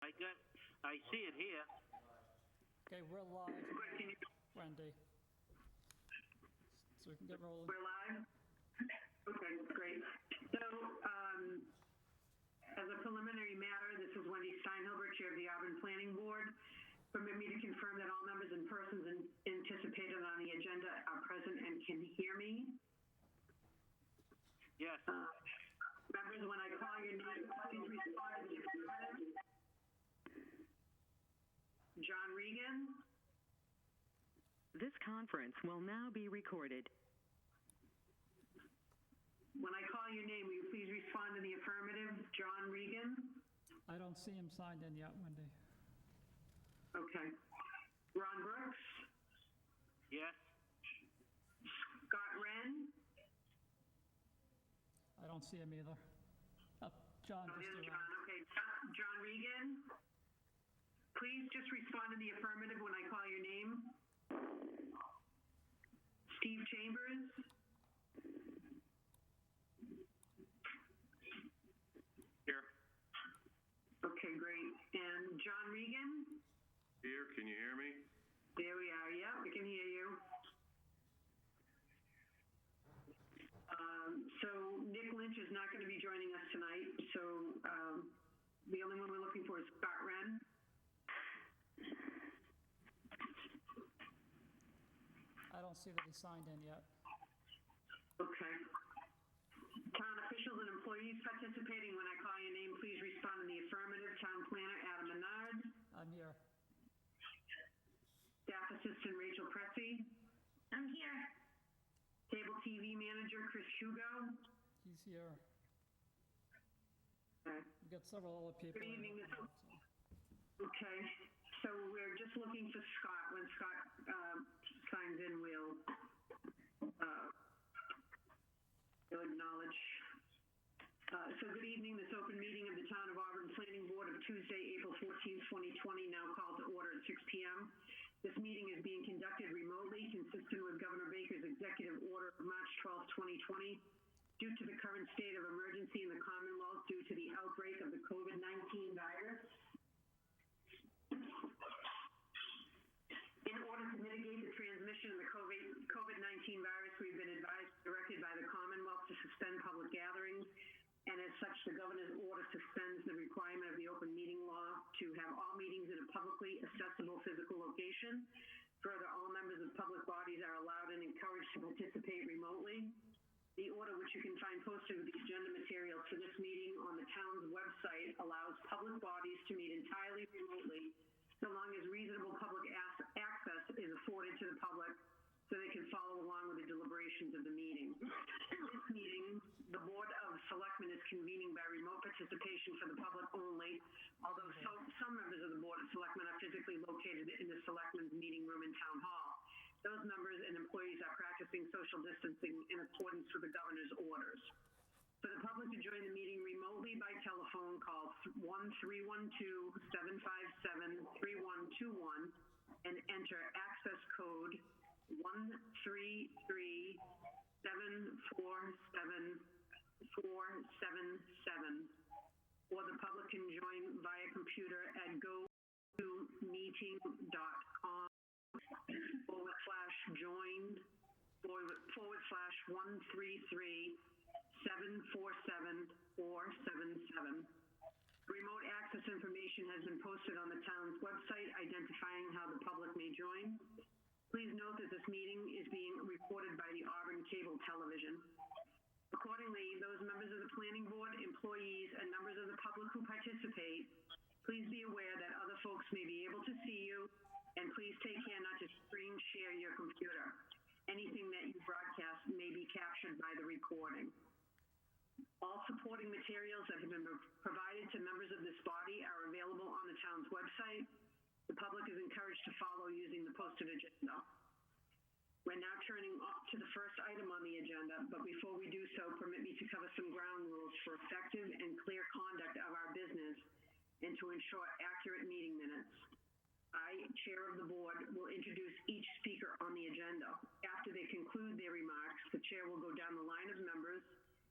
I see it here. Okay, we're live, Wendy. So we can get rolling. We're live? Okay, great. So, as a preliminary matter, this is Wendy Steinhilber, Chair of the Auburn Planning Board. Permit me to confirm that all members and persons anticipated on the agenda are present and can hear me. Yes. Members, when I call your name, please respond to the affirmative. John Regan? This conference will now be recorded. When I call your name, will you please respond in the affirmative? John Regan? I don't see him signed in yet, Wendy. Okay. Ron Brooks? Yes. Scott Wren? I don't see him either. John Oh, just there's arrived. John. Okay. John Regan? Please just respond in the affirmative when I call your name. Steve Chambers? Here. Okay, great. And John Regan? Here, can you hear me? There we are. Yeah, we can hear you. So Nick Lynch is not going to be joining us tonight. So the only one we're looking for is Scott Wren. I don't see that he signed in yet. Okay. Town officials and employees participating, when I call your name, please respond in the affirmative. Town planner Adam Menard. I'm here. Staff assistant Rachel Pressy. I'm here. Cable TV manager Chris Hugo. He's here. Okay. We've got several other people. Good evening, in. Okay. So we're just looking for Scott. When Scott signs in, we'll acknowledge. So good evening. This open meeting of the Town of Auburn Planning Board of Tuesday, April 14th, 2020, now called to order at 6 p.m. This meeting is being conducted remotely, consistent with Governor Baker's executive order of March 12, 2020, due to the current state of emergency in the Commonwealth due to the outbreak of the COVID-19 virus. In order to mitigate the transmission of the COVID-19 virus, we've been directed by the Commonwealth to suspend public gatherings, and as such, the governor's order suspends the requirement of the open meeting law to have all meetings in a publicly accessible physical location. Further, all members of public bodies are allowed and encouraged to participate remotely. The order, which you can find posted with the agenda materials for this meeting on the town's website, allows public bodies to meet entirely remotely, so long as reasonable public access is afforded to the public so they can follow along with the deliberations of the meeting. This meeting, the Board of Selectmen is convening by remote participation for the public only, although some members of the Board of Selectmen are physically located in the Selectmen's meeting room in Town Hall. Those members and employees are practicing social distancing in accordance with the governor's orders. For the public to join the meeting remotely by telephone, call 1-312-757-3121 and enter access code 133747477, or the public can join via computer at goToMeeting.com/join/133-747-477. Remote access information has been posted on the town's website identifying how the public may join. Please note that this meeting is being recorded by the Auburn Cable Television. Accordingly, those members of the planning board, employees, and members of the public who participate, please be aware that other folks may be able to see you, and please take care not to screen share your computer. Anything that you broadcast may be captured by the recording. All supporting materials that have been provided to members of this body are available on the town's website. The public is encouraged to follow using the posted agenda. We're now turning to the first item on the agenda, but before we do so, permit me to cover some ground rules for effective and clear conduct of our business and to ensure accurate meeting minutes. I, Chair of the Board, will introduce each speaker on the agenda. After they conclude their remarks, the Chair will go down the line of members,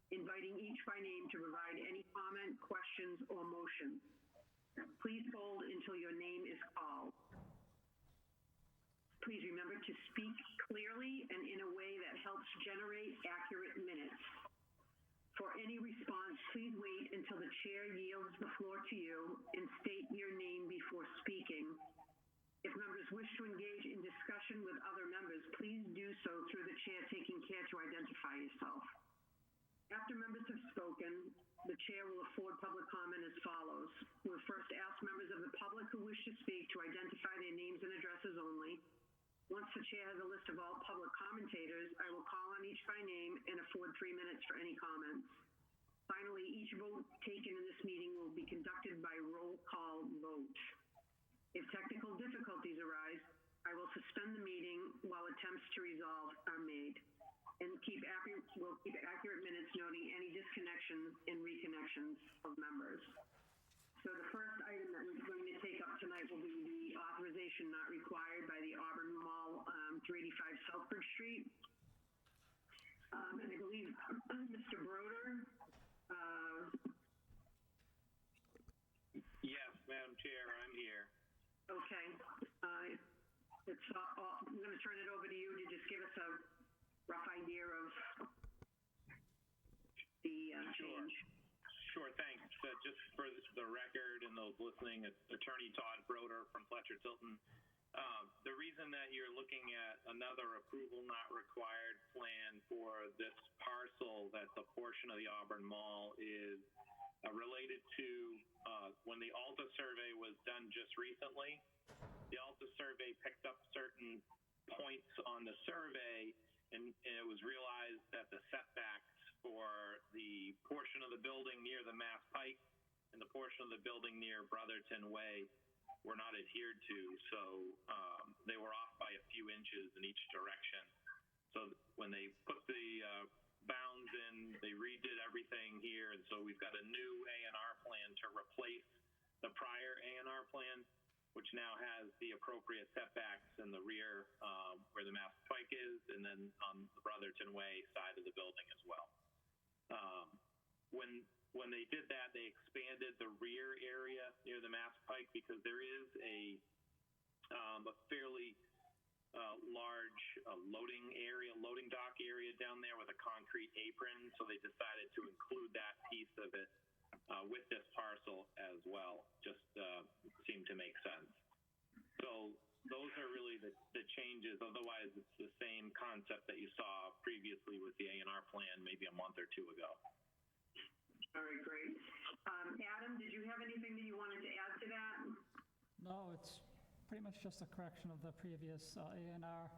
inviting each by name to provide any comment, questions, or motions. Please hold until your name is called. Please remember to speak clearly and in a way that helps generate accurate minutes. For any response, please wait until the chair yields the floor to you and state your name before speaking. If members wish to engage in discussion with other members, please do so through the chair taking care to identify yourself. After members have spoken, the chair will afford public comment as follows. We'll first ask members of the public who wish to speak to identify their names and addresses only. Once the chair has a list of all public commentators, I will call on each by name and afford 3 minutes for any comments. Finally, each vote taken in this meeting will be conducted by roll call vote. If technical difficulties arise, I will suspend the meeting while attempts to resolve are made. And we'll keep accurate minutes noting any disconnections and reconnections of members. So the first item that we're going to take up tonight will be the authorization not required by the Auburn Mall, 385 Southbridge Street. And I believe Mr. Broder. Yes, Madam Chair, I'm here. Okay. I'm going to turn it over to you to just give us a rough idea of the change. Sure, thanks. Just for the record and those listening, it's Attorney Todd Broder from Fletcher Tilton. The reason that you're looking at another approval not required plan for this parcel that's a portion of the Auburn Mall is related to when the ALTA survey was done just recently. The ALTA survey picked up certain points on the survey, and it was realized that the setbacks for the portion of the building near the Mass Pike and the portion of the building near Brotherton Way were not adhered to. So they were off by a few inches in each direction. So when they put the bounds in, they redid everything here. And so we've got a new A&R plan to replace the prior A&R plan, which now has the appropriate setbacks in the rear where the Mass Pike is, and then on the Brotherton Way side of the building as well. When they did that, they expanded the rear area near the Mass Pike because there is a fairly large loading dock area down there with a concrete apron. So they decided to include that piece of it with this parcel as well. Just seemed to make sense. So those are really the changes. Otherwise, it's the same concept that you saw previously with the A&R plan maybe a month or two ago. All right, great. Adam, did you have anything that you wanted to add to that? No, it's pretty much just a correction of the previous A&R.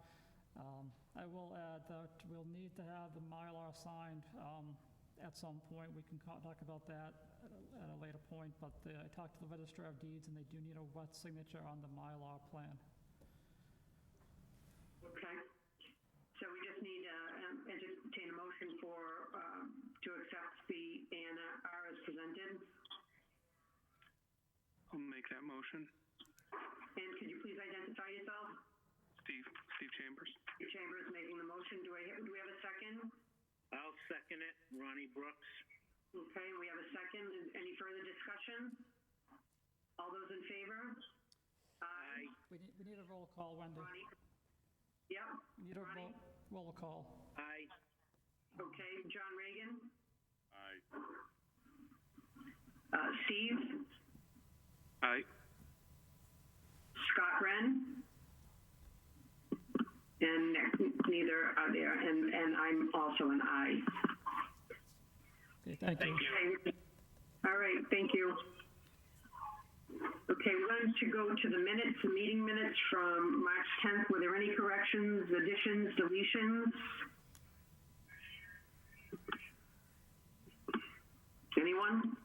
I will add that we'll need to have the Mylar signed at some point. We can talk about that at a later point, but I talked to the Registrar of Deeds, and they do need a wet signature on the Mylar plan. Okay. So we just need to entertain a motion to accept the A&R as presented. I'll make that motion. And could you please identify yourself? Steve Chambers. Steve Chambers making the motion. Do we have a second? I'll second it. Ronnie Brooks. Okay, we have a second. Any further discussion? All those in favor? Aye. We need a roll call, Wendy. Ronnie? Yep. We need a roll call. Aye. Okay, John Reagan? Aye. Steve? Aye. Scott Wren? And neither are there, and I'm also an aye. Okay, thank you. Okay. All right, thank you. Okay, we're going to go to the minutes, the meeting minutes from March 10th. Were there any corrections, additions, deletions? Anyone?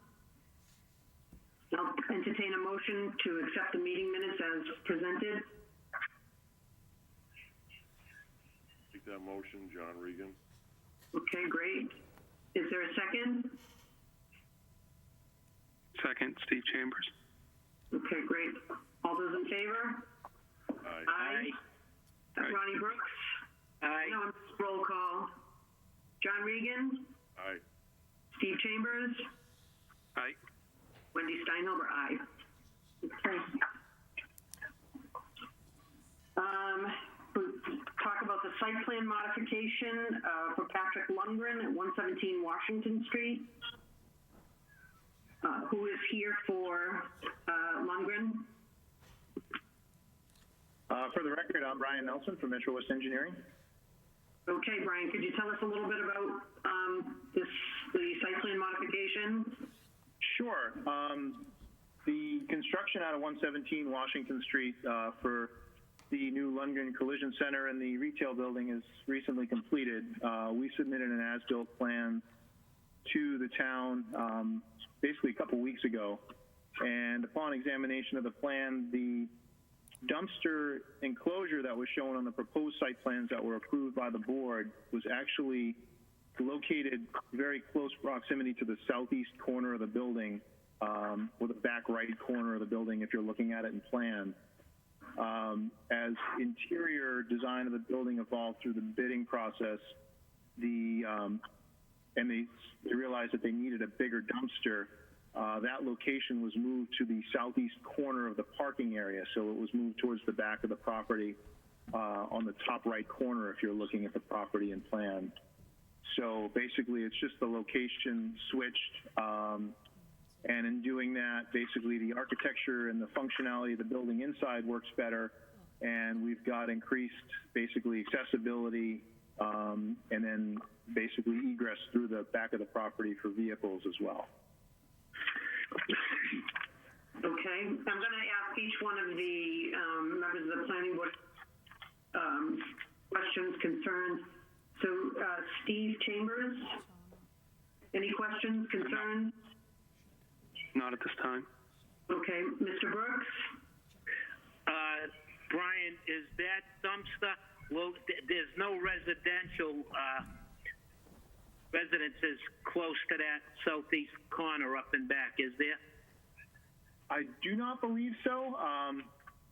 I'll entertain a motion to accept the meeting minutes as presented. Take that motion, John Regan. Okay, great. Is there a second? Second, Steve Chambers. Okay, great. All those in favor? Aye. Aye. Ronnie Brooks? Aye. No, roll call. John Regan? Aye. Steve Chambers? Aye. Wendy Steinhilber, aye. Okay. We'll talk about the site plan modification for Patrick Lundgren at 117 Washington Street. Who is here for Lundgren? For the record, I'm Brian Nelson from Metro West Engineering. Okay, Brian, could you tell us a little bit about the site plan modification? Sure. The construction out of 117 Washington Street for the new Lundgren Collision Center and the retail building is recently completed. We submitted an as-built plan to the town basically a couple weeks ago, and upon examination of the plan, the dumpster enclosure that was shown on the proposed site plans that were approved by the board was actually located very close proximity to the southeast corner of the building, or the back right corner of the building if you're looking at it in plan. As interior design of the building evolved through the bidding process, and they realized that they needed a bigger dumpster, that location was moved to the southeast corner of the parking area. So it was moved towards the back of the property on the top right corner if you're looking at the property and plan. So basically it's just the location switched. And in doing that, basically the architecture and the functionality of the building inside works better. And we've got increased basically accessibility and then basically egress through the back of the property for vehicles as well. Okay, I'm going to ask each one of the members of the planning board questions, concerns. So, Steve Chambers, any questions, concerns? Not at this time. Okay, Mr. Brooks? Brian, is that dumpster, there's no residential residences close to that southeast corner up and back, is there? I do not believe so,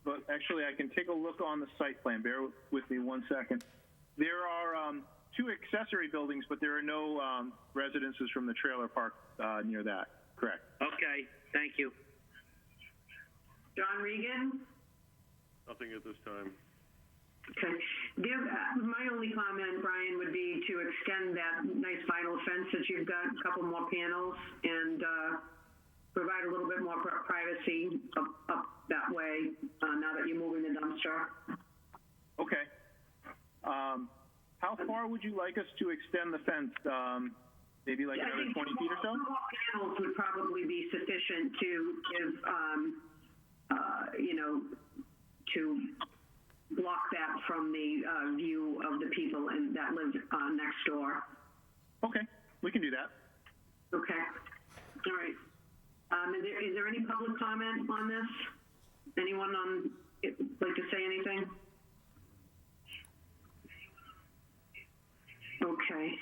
but actually I can take a look on the site plan. Bear with me 1 second. There are two accessory buildings, but there are no residences from the trailer park near that. Correct. Okay, thank you. John Regan? Nothing at this time. Okay. My only comment, Brian, would be to extend that nice vinyl fence that you've got, a couple more panels, and provide a little bit more privacy up that way now that you're moving the dumpster. Okay. How far would you like us to extend the fence? Maybe like another 20 feet or so? More panels would probably be sufficient to give, to block that from the view of the people that live next door. Okay, we can do that. Okay. All right. Is there any public comment on this? Anyone like to say anything? Okay.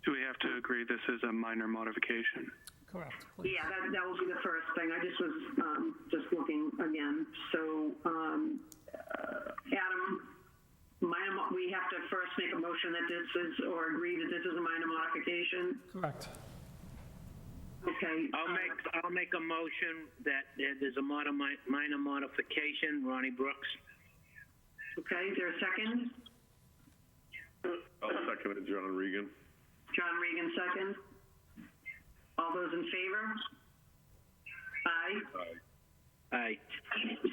Do we have to agree this is a minor modification? Correct. Please. Yeah, that will be the first thing. I just was just looking again. So, Adam, we have to first make a motion that this is, or agree that this is a minor modification. Correct. Okay. I'll make a motion that there's a minor modification. Ronnie Brooks. Okay, is there a second? I'll second it, John Regan. John Regan, second. All those in favor? Aye. Aye.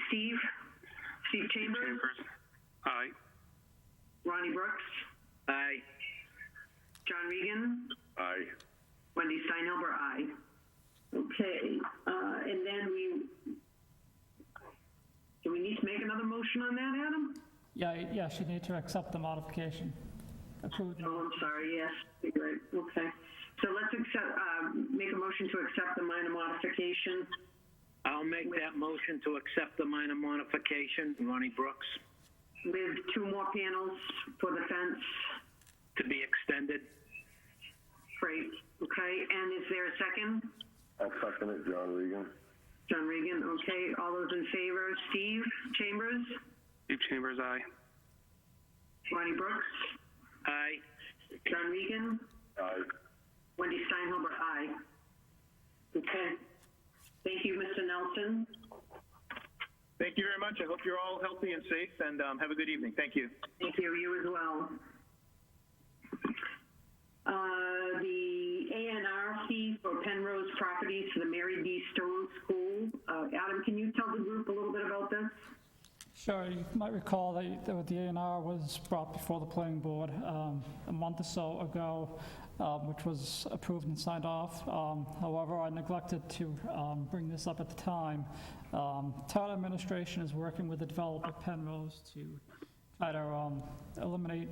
Steve Chambers? Aye. Ronnie Brooks? Aye. John Regan? Aye. Wendy Steinhilber, aye. Okay, and then do we need to make another motion on that, Adam? Yeah, you need to accept the modification. Approve. Oh, I'm sorry, yes, right, okay. So let's make a motion to accept the minor modification. I'll make that motion to accept the minor modification. Ronnie Brooks. With 2 more panels for the fence. To be extended. Great, okay, and is there a second? I'll second it, John Regan. John Regan, okay, all those in favor? Steve Chambers? Steve Chambers, aye. Ronnie Brooks? Aye. John Regan? Aye. Wendy Steinhuber, aye. Okay. Thank you, Mr. Nelson. Thank you very much. I hope you're all healthy and safe, and have a good evening. Thank you. Thank you. You as well. The A&R fee for Penrose Properties for the Mary B. Stone School. Adam, can you tell the group a little bit about this? Sure, you might recall that the A&R was brought before the planning board a month or so ago, which was approved and signed off. However, I neglected to bring this up at the time. Town administration is working with the developer Penrose to try to eliminate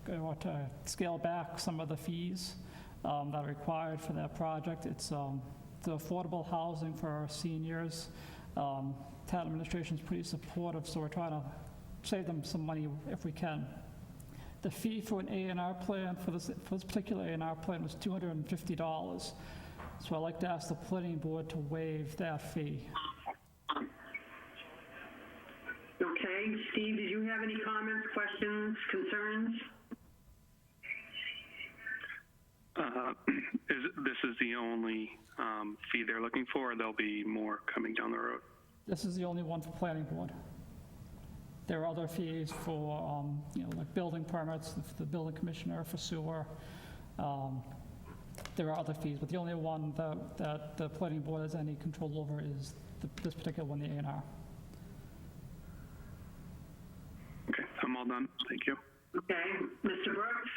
or to scale back some of the fees that are required for that project. It's the affordable housing for our seniors. Town administration is pretty supportive, so we're trying to save them some money if we can. The fee for an A&R plan, for this particular A&R plan, was $250. So I'd like to ask the planning board to waive that fee. Okay, Steve, did you have any comments, questions, concerns? This is the only fee they're looking for, or there'll be more coming down the road? This is the only one for planning board. There are other fees for, like building permits, the building commissioner for sewer. There are other fees, but the only one that the planning board has any control over is this particular one, the A&R. Okay, I'm all done. Thank you. Okay, Mr. Brooks?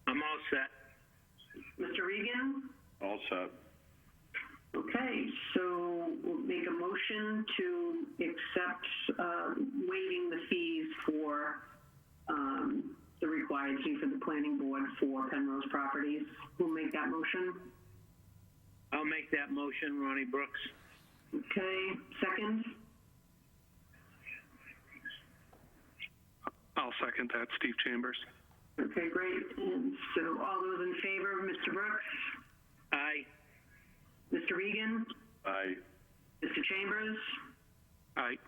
I'm all set. Mr. Regan? All set. Okay, so we'll make a motion to accept waiving the fees for the required fee for the planning board for Penrose Properties. Who'll make that motion? I'll make that motion, Ronnie Brooks. Okay, second? I'll second that, Steve Chambers. Okay, great. And so all those in favor, Mr. Brooks? Aye. Mr. Regan? Aye. Mr. Chambers? Aye.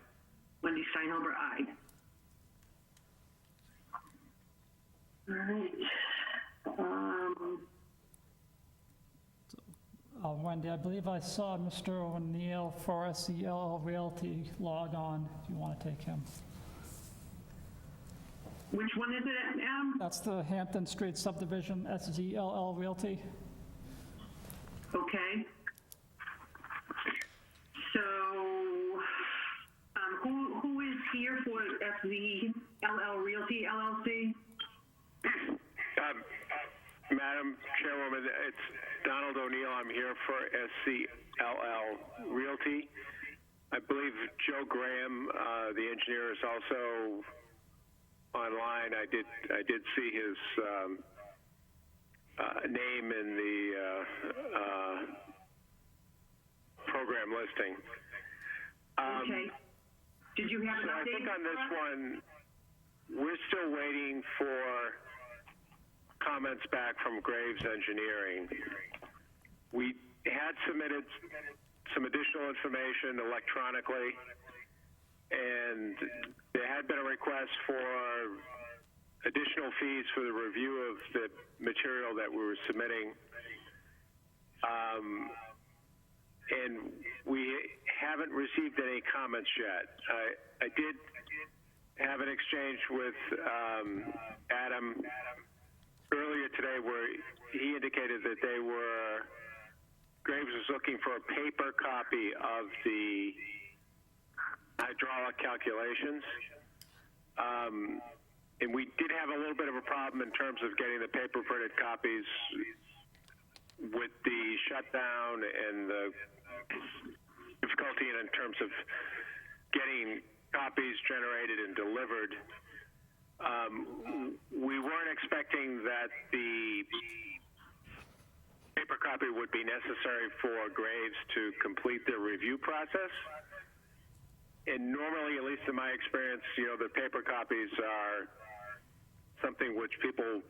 Wendy Steinhuber, aye. All right. Wendy, I believe I saw Mr. O'Neill for SEL Realty log on. If you want to take him. Which one is it, Adam? That's the Hampton Street subdivision, SZLL Realty. Okay. So, who is here for SZLL Realty LLC? Madam Chairwoman, it's Donald O'Neill. I'm here for SCLL Realty. I believe Joe Graham, the engineer, is also online. I did see his name in the program listing. Okay. Did you have an update? I think on this one, we're still waiting for comments back from Graves Engineering. We had submitted some additional information electronically, and there had been a request for additional fees for the review of the material that we were submitting. And we haven't received any comments yet. I did have an exchange with Adam earlier today where he indicated that Graves was looking for a paper copy of the hydraulic calculations. And we did have a little bit of a problem in terms of getting the paper printed copies with the shutdown and the difficulty in terms of getting copies generated and delivered. We weren't expecting that the paper copy would be necessary for Graves to complete their review process. And normally, at least in my experience, the paper copies are something which people,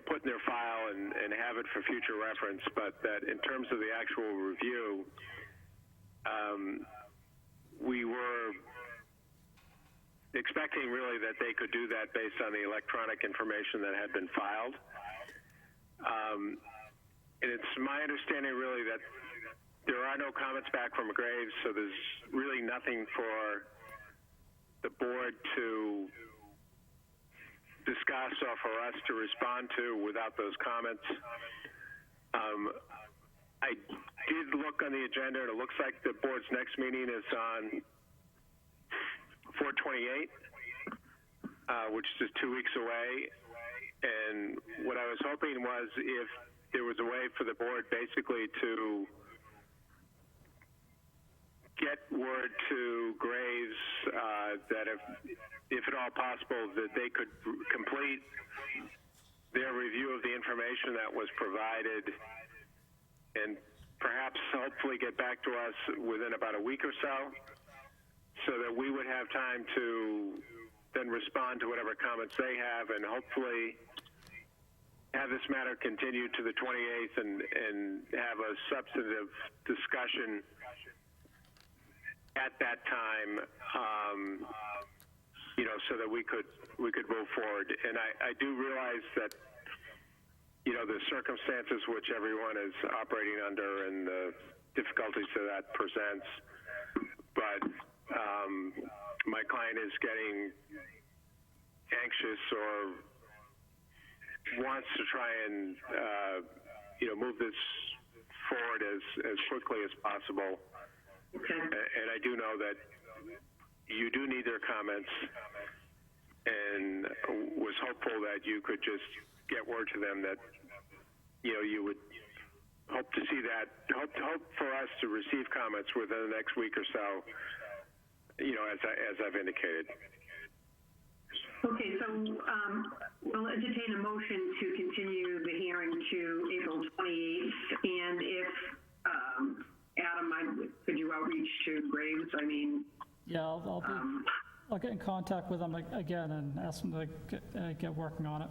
put in their file and have it for future reference. But that in terms of the actual review, we were expecting really that they could do that based on the electronic information that had been filed. And it's my understanding really that there are no comments back from Graves, so there's really nothing for the board to discuss or for us to respond to without those comments. I did look on the agenda, and it looks like the board's next meeting is on 4/28, which is just 2 weeks away. And what I was hoping was if there was a way for the board basically to get word to Graves that if at all possible, that they could complete their review of the information that was provided and perhaps hopefully get back to us within about a week or so that we would have time to then respond to whatever comments they have and hopefully have this matter continue to the 28th and have a substantive discussion at that time, so that we could move forward. And I do realize that, the circumstances which everyone is operating under and the difficulties that presents, but my client is getting anxious or wants to try and, move this forward as quickly as possible. Okay. And I do know that you do need their comments, and was hopeful that you could just get word to them that, you would hope to see that, hope for us to receive comments within the next week or so, as I've indicated. Okay, so we'll entertain a motion to continue the hearing to April 28th, and if, Adam, could you outreach to Graves? Yeah, I'll get in contact with them again and ask them to get working on it.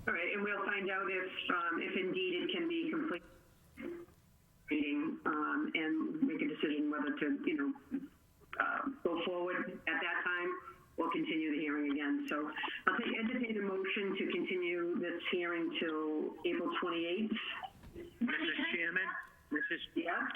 All right, and we'll find out if indeed it can be completed, and make a decision whether to, go forward at that time or continue the hearing again. So I'll entertain a motion to continue this hearing till April 28th. Mrs. Chairman, Yeah?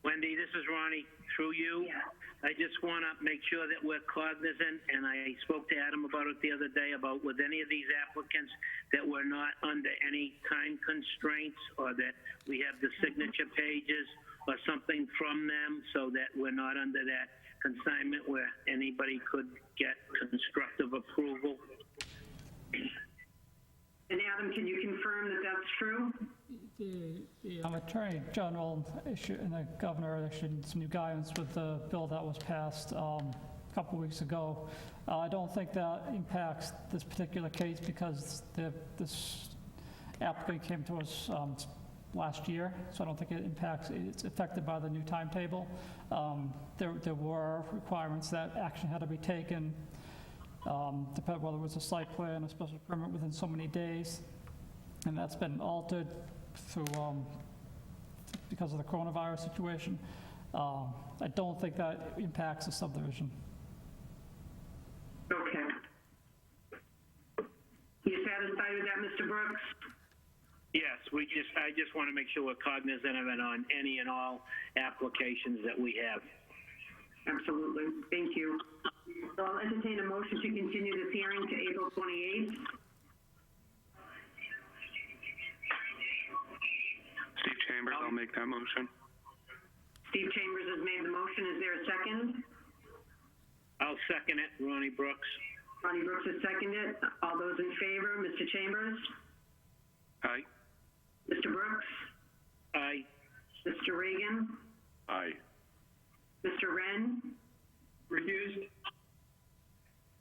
Wendy, this is Ronnie, through you. Yeah. I just want to make sure that we're cognizant, and I spoke to Adam about it the other day, about with any of these applicants, that we're not under any time constraints, or that we have the signature pages or something from them, so that we're not under that consignment where anybody could get constructive approval. And Adam, can you confirm that that's true? The Attorney General issued, and the Governor issued some new guidance with the bill that was passed a couple weeks ago. I don't think that impacts this particular case because this applicant came to us last year, so I don't think it impacts, it's affected by the new timetable. There were requirements that action had to be taken, depending whether it was a site plan, a special permit within so many days, and that's been altered through, because of the coronavirus situation. I don't think that impacts the subdivision. Okay. You satisfied with that, Mr. Brooks? Yes, I just want to make sure we're cognizant of it on any and all applications that we have. Absolutely. Thank you. So I'll entertain a motion to continue this hearing to April 28th. Steve Chambers, I'll make that motion. Steve Chambers has made the motion. Is there a second? I'll second it, Ronnie Brooks. Ronnie Brooks has seconded it. All those in favor, Mr. Chambers? Aye. Mr. Brooks? Aye. Mr. Reagan? Aye. Mr. Wren? Recused.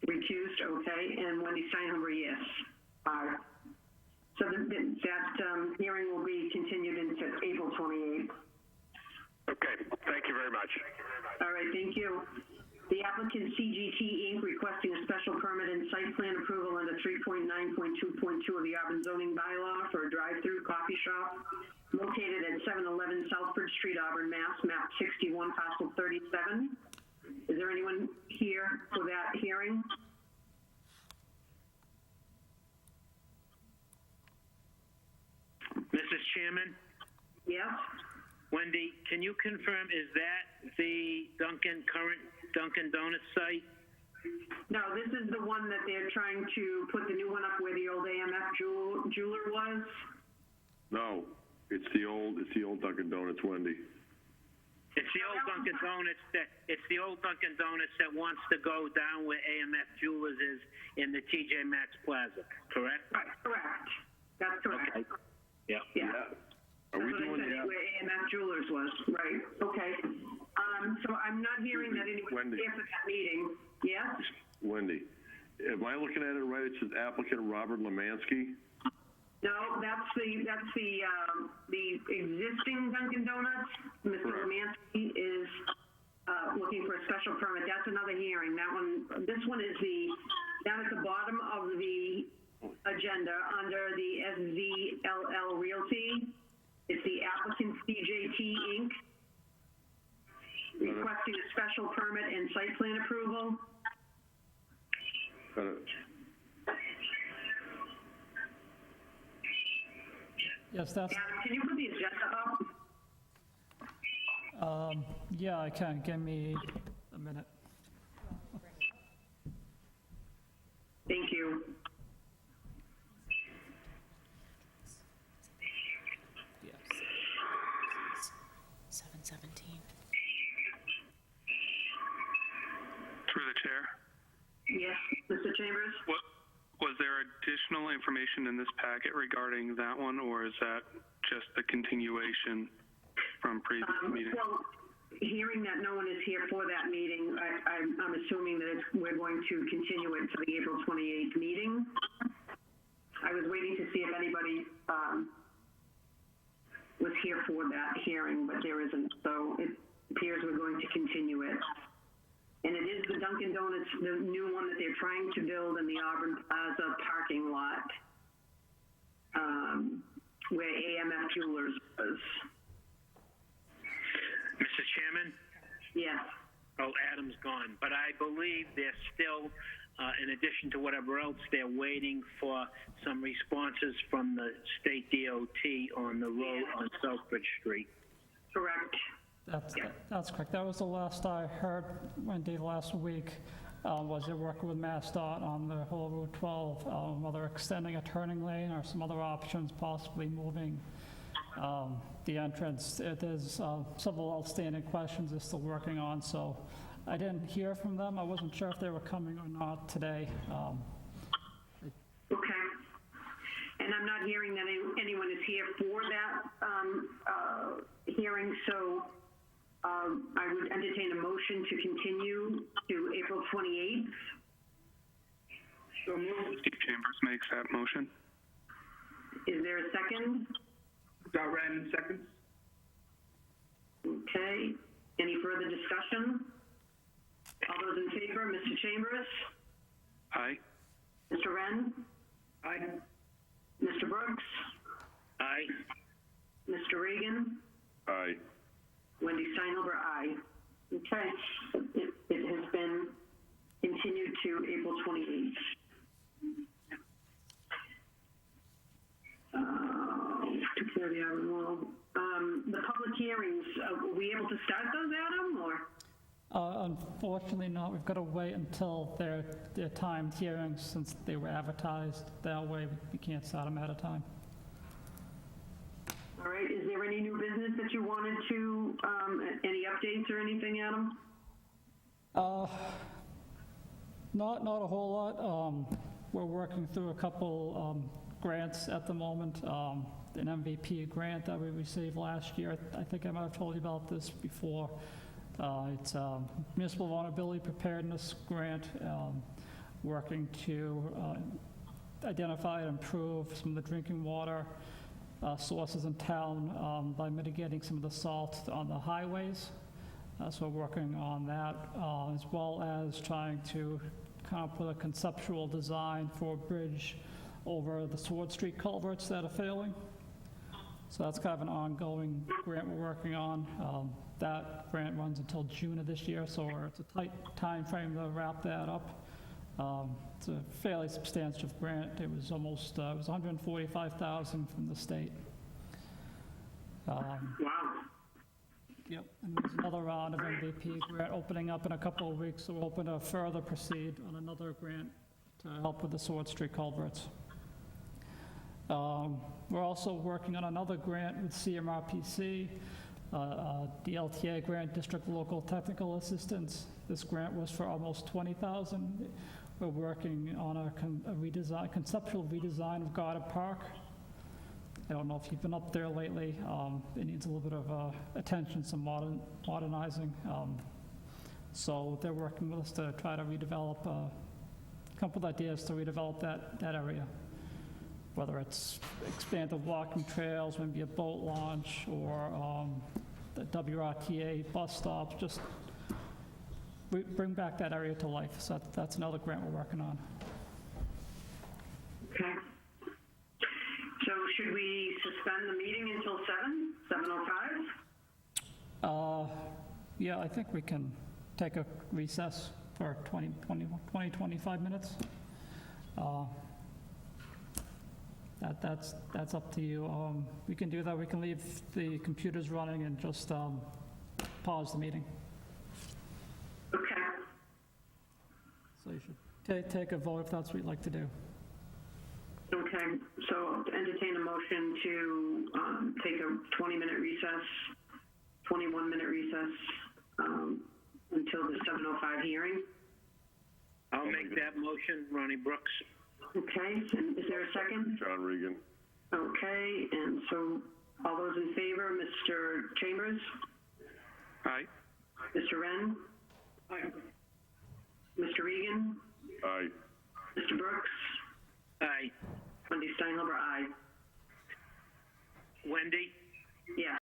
Recused, okay. And Wendy Steinhumber, yes. Aye. So that hearing will be continued into April 28th. Okay, thank you very much. All right, thank you. The applicant CGT Inc. requesting a special permit and site plan approval under 3.9.2.2 of the Auburn zoning bylaw for a drive-through coffee shop located at 711 Southbridge Street, Auburn, Mass., map 61, parcel 37. Is there anyone here for that hearing? Chairman? Yes? Wendy, can you confirm, is that the current Dunkin' Donuts site? No, this is the one that they're trying to put the new one up where the old AMF jeweler was. No, it's the old Dunkin' Donuts, Wendy. It's the old Dunkin' Donuts that wants to go down where AMF Jewelers is in the TJ Maxx Plaza, correct? Right, correct. That's correct. Okay. Yeah. Yeah. Are we That's what I doing said, that? where AMF Jewelers was, right, okay. So I'm not hearing that anyone's Wendy. here for that meeting. Yes? Wendy, am I looking at it right? It says applicant Robert Lemansky? No, that's the existing Dunkin' Donuts. Mr. Correct. Romansky is looking for a special permit. That's another hearing. This one is down at the bottom of the agenda under the SZLL Realty. It's the applicant CJT Inc. requesting a special permit and site plan approval. Yes, that's, Adam, can you put the agenda up? yeah, I can. Give me a minute. Thank you. Yeah. 717. Through the chair. Yes, Mr. Chambers? Was there additional information in this packet regarding that one, or is that just the continuation from previous meetings? Well, hearing that no one is here for that meeting, I'm assuming that we're going to continue it to the April 28th meeting. I was waiting to see if anybody was here for that hearing, but there isn't. So it appears we're going to continue it. And it is the Dunkin' Donuts, the new one that they're trying to build in the Auburn Plaza parking lot, where AMF Jewelers was. Mr. Chairman? Yes. Oh, Adam's gone, but I believe they're still, in addition to whatever else, they're waiting for some responses from the state DOT on the road on Southbridge Street. Correct. That's correct. That was the last I heard, Wendy, last week, was they're working with MassDOT on the whole Route 12, whether extending a turning lane or some other options, possibly moving the entrance. There's several outstanding questions they're still working on, so I didn't hear from them. I wasn't sure if they were coming or not today. Okay. And I'm not hearing that anyone is here for that hearing, so I would entertain a motion to continue to April 28th. So moved. Steve Chambers makes that motion. Is there a second? Random seconds. Okay. Any further discussion? All those in favor, Mr. Chambers? Aye. Mr. Wren? Aye. Mr. Brooks? Aye. Mr. Reagan? Aye. Wendy Steinhuber, aye. Okay. It has been continued to April 28th. Took care of the Auburn Wall. The public hearings, were we able to start those, Adam, or? Unfortunately not. We've got to wait until their timed hearings since they were advertised. That way we can't start them at a time. All right, is there any new business that you wanted to, any updates or anything, Adam? Not a whole lot. We're working through a couple grants at the moment. An MVP grant that we received last year. I think I might have told you about this before. It's a municipal vulnerability preparedness grant, working to identify and improve some of the drinking water sources in town by mitigating some of the salt on the highways. So we're working on that, as well as trying to kind of put a conceptual design for a bridge over the Sword Street culverts that are failing. So that's kind of an ongoing grant we're working on. That grant runs until June of this year, so it's a tight time frame to wrap that up. It's a fairly substantive grant. It was almost, it was $145,000 from the state. Wow. Yep, and there's another round of MVP grant opening up in a couple of weeks, so we're hoping to further proceed on another grant to help with the Sword Street culverts. We're also working on another grant with CMRPC, the LTA grant, District Local Technical Assistance. This grant was for almost $20,000. We're working on a conceptual redesign of Garden Park. I don't know if you've been up there lately. It needs a little bit of attention, some modernizing. So they're working with us to try to redevelop, come up with ideas to redevelop that area. Whether it's expand the walking trails, maybe a boat launch, or the WRTA bus stops, just bring back that area to life. So that's another grant we're working on. Okay. So should we suspend the meeting until 7:05? Yeah, I think we can take a recess for 25 minutes. That's up to you. We can do that. We can leave the computers running and just pause the meeting. Okay. So you should take a vote if that's what you'd like to do. Okay, so entertain a motion to take a 20-minute recess, 21-minute recess until the 7:05 hearing. I'll make that motion, Ronnie Brooks. Okay, and is there a second? John Regan. Okay, and so all those in favor, Mr. Chambers? Aye. Mr. Wren? Aye. Mr. Regan? Aye. Mr. Brooks? Aye. Wendy Steinhuber, aye. Wendy? Yes.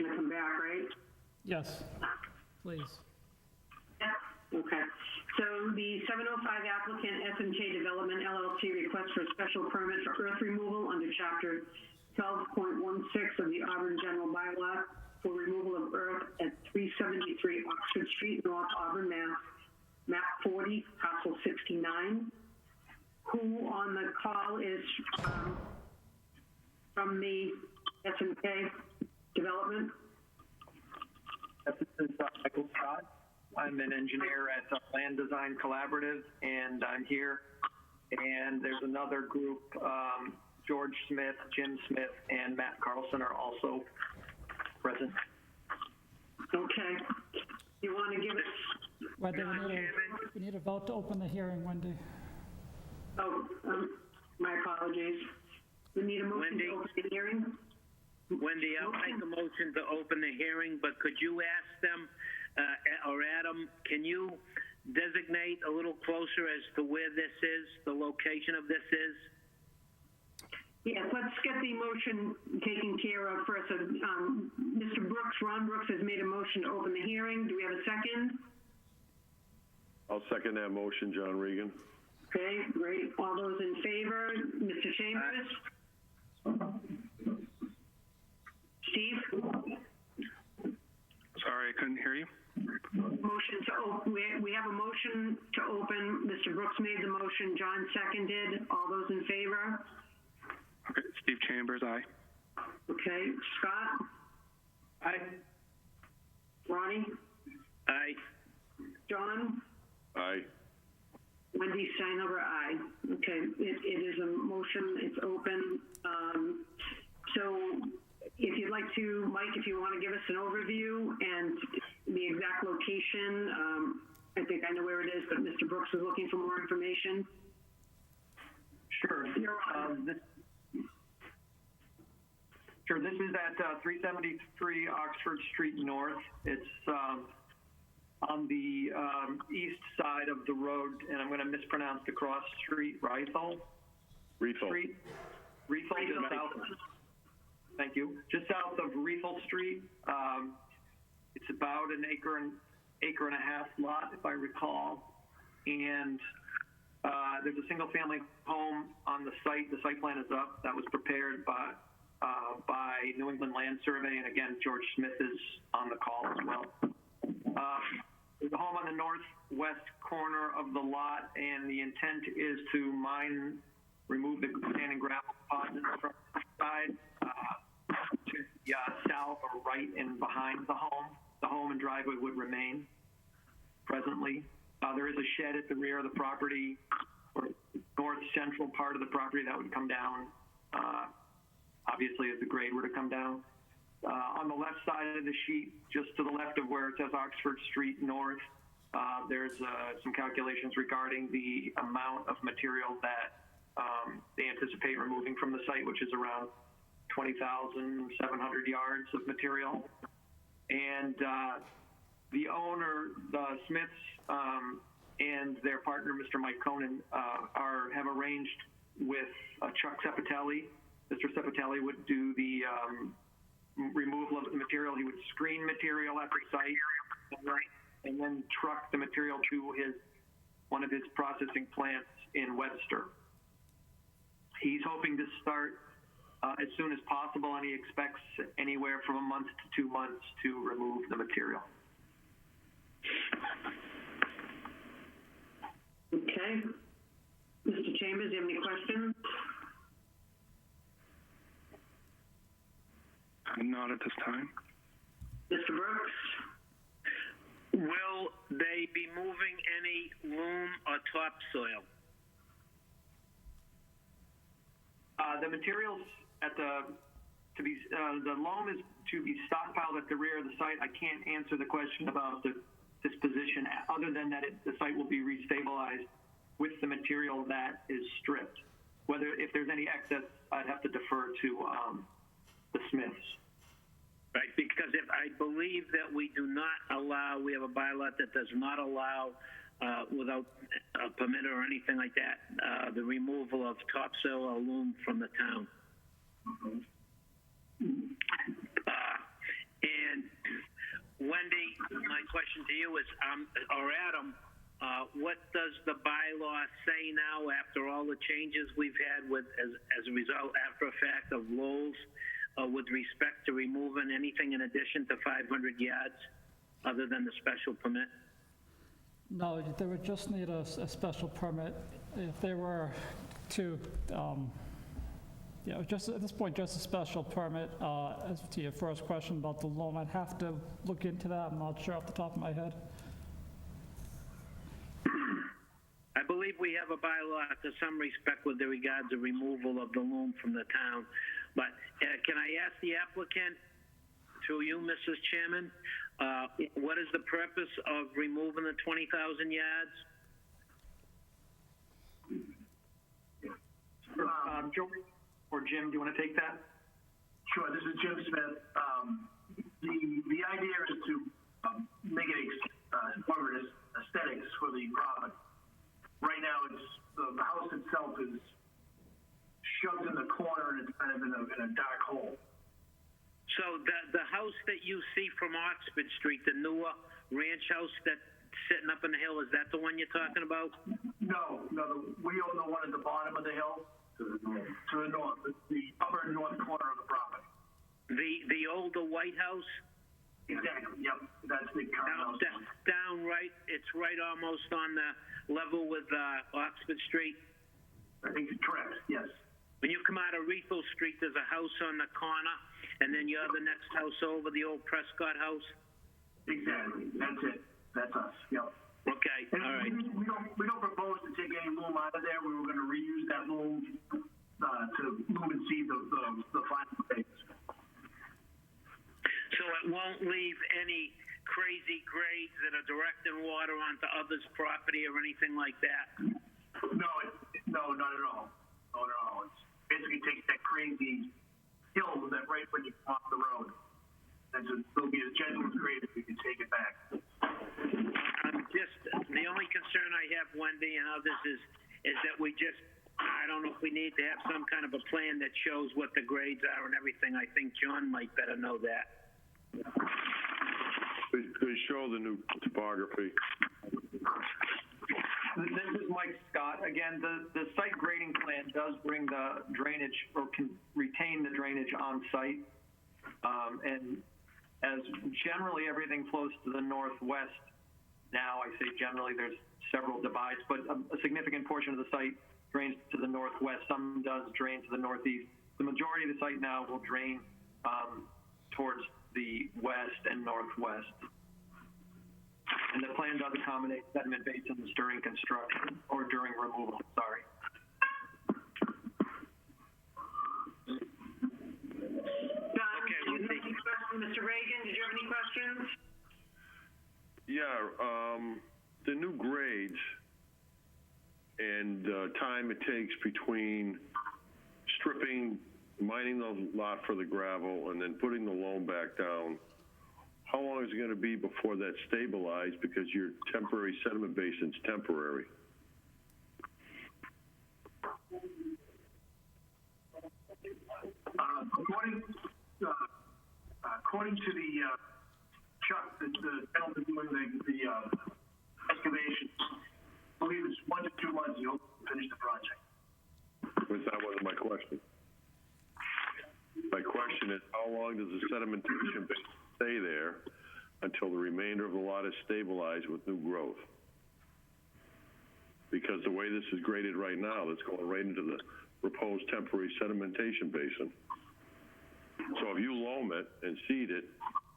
motion to come back, right? Yes, please. Okay. So the 705 applicant S&K Development LLC requests for a special permit for earth removal under Chapter 12.16 of the Auburn General Bylaw for removal of earth at 373 Oxford Street, North Auburn, Mass. Map 40, parcel 69. Who on the call is from the S&K Development? This is Michael Scott. I'm an engineer at Land Design Collaborative, and I'm here. And there's another group, George Smith, Jim Smith, and Matt Carlson are also present. Okay. You want to give us? Wendy, we need a vote to open the hearing, Wendy. Oh, my apologies. We need a motion to open the hearing? Wendy, I'll make a motion to open the hearing, but could you ask them, or Adam, can you designate a little closer as to where this is, the location of this is? Yes, let's get the motion taken care of first. So, Mr. Brooks, Ron Brooks has made a motion to open the hearing. Do we have a second? I'll second that motion, John Regan. Okay, great. All those in favor? Mr. Chambers? Steve? Sorry, I couldn't hear you. Motion to open. We have a motion to open. Mr. Brooks made the motion. John seconded. All those in favor? Okay, Steve Chambers, aye. Okay, Scott? Aye. Ronnie? Aye. John? Aye. Wendy Steinover, aye. Okay, it is a motion, it's open. So if you'd like to, Mike, if you want to give us an overview and the exact location, I think I know where it is, but Mr. Brooks is looking for more information. Sure. This is at 373 Oxford Street North. It's on the east side of the road, and I'm going to mispronounce the cross street, Rethel? Street? Rethel, just south. Thank you. Just south of Rethel Street. It's about an acre and a half lot, if I recall. And there's a single-family home on the site. The site plan is up. That was prepared by New England Land Survey, and again, George Smith is on the call as well. There's a home on the northwest corner of the lot, and the intent is to remove the sand and gravel deposits from the side to the south or right and behind the home. The home and driveway would remain presently. There is a shed at the rear of the property, or north central part of the property that would come down, obviously as the grade were to come down. On the left side of the sheet, just to the left of where it says Oxford Street North, there's some calculations regarding the amount of material that they anticipate removing from the site, which is around 20,700 yards of material. And the owner, the Smiths, and their partner, Mr. Mike Conan, have arranged with Chuck Sepitelli. Mr. Sepitelli would do the removal of the material. He would screen material at the site and then truck the material to one of his processing plants in Webster. He's hoping to start as soon as possible, and he expects anywhere from a month to 2 months to remove the material. Okay. Mr. Chambers, do you have any questions? Not at this time. Mr. Brooks? Will they be moving any loam or topsoil? The materials the loam is to be stockpiled at the rear of the site. I can't answer the question about the disposition other than that the site will be restabilized with the material that is stripped. If there's any excess, I'd have to defer to the Smiths. Right, because I believe that we have a bylaw that does not allow, without a permit or anything like that, the removal of topsoil or loam from the town. And Wendy, my question to you is, or Adam, what does the bylaw say now after all the changes we've had with, as a result, after effect of Lowell's, with respect to removing anything in addition to 500 yards, other than the special permit? No, they would just need a special permit. If they were to, just at this point, just a special permit. As to your first question about the loan, I'd have to look into that. I'm not sure off the top of my head. I believe we have a bylaw to some respect with regard to removal of the loom from the town. But can I ask the applicant, through you, Mrs. Chairman, what is the purpose of removing the 20,000 yards? Joe or Jim, do you want to take that? Sure, this is Jim Smith. The idea is to make it more aesthetics for the property. Right now, it's the house itself is shoved in the corner and it's kind of in a dark hole. So the house that you see from Oxford Street, the newer ranch house that's sitting up in the hill, is that the one you're talking about? No, we own the one at the bottom of the hill to the north, the upper north corner of the property. The older white house? Exactly, yep, that's the current house. Down right, it's right almost on the level with Oxford Street? I think it's correct, yes. When you come out of Rethel Street, there's a house on the corner, and then you're the next house over, the old Prescott house? Exactly, that's it. That's us, yep. Okay, And all right. We don't propose to take any loom out of there. We were going to reuse that loom to loom and seed the final phase. So it won't leave any crazy grades that are directing water onto others' property or anything like that? No, not at all. Not at all. It's basically takes that crazy hill that right when you come off the road. And so it'll be as gentle as grade if you can take it back. The only concern I have, Wendy, and others is that I don't know if we need to have some kind of a plan that shows what the grades are and everything. I think John might better know that. They show the new topography. This is Mike Scott. Again, the site grading plan does bring the drainage or can retain the drainage on site. And as generally everything flows to the northwest, now I say generally there's several divides, but a significant portion of the site drains to the northwest. Some does drain to the northeast. The majority of the site now will drain towards the west and northwest. And the plan does accommodate sediment basins during construction or during removal, sorry. Mr. Reagan, did you have any questions? Yeah, the new grades and time it takes between stripping, mining the lot for the gravel, and then putting the loam back down. How long is it going to be before that's stabilized because your temporary sediment basin's temporary? According to the Chuck, the gentleman doing the excavation, I believe it's 1 to 2 months you'll finish the project. But that wasn't my question. My question is, how long does the sedimentation basin stay there until the remainder of the lot is stabilized with new growth? Because the way this is graded right now, that's going right into the proposed temporary sedimentation basin. So if you loam it and seed it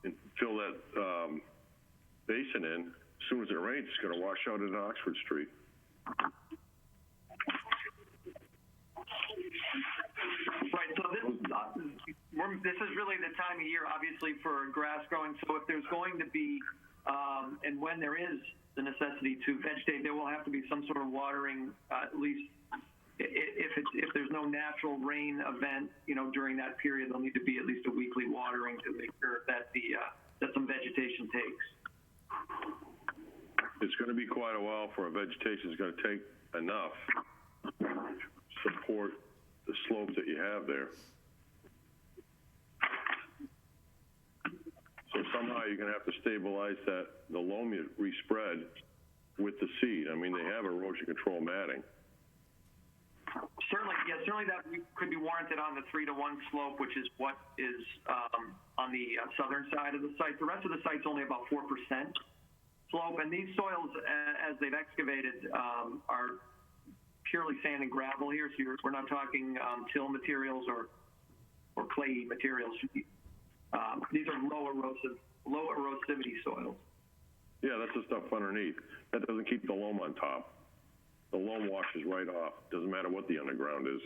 and fill that basin in, as soon as it rains, it's going to wash out into Oxford Street. Right, so this is really the time of year, obviously, for grass growing. So if there's going to be, and when there is the necessity to vegetate, there will have to be some sort of watering, at least if there's no natural rain event, during that period, there'll need to be at least a weekly watering to make sure that that some vegetation takes. It's going to be quite a while for a vegetation is going to take enough to support the slope that you have there. So somehow you're gonna have to stabilize the loam you respread with the seed. I mean, they have erosion control matting. Certainly that could be warranted on the 3-to-1 slope, which is what is on the southern side of the site. The rest of the site's only about 4% slope, and these soils, as they've excavated, are purely sand and gravel here. So we're not talking till materials or clay materials. These are low erosivity soils. Yeah, that's the stuff underneath. That doesn't keep the loam on top. The loam washes right off. Doesn't matter what the underground is.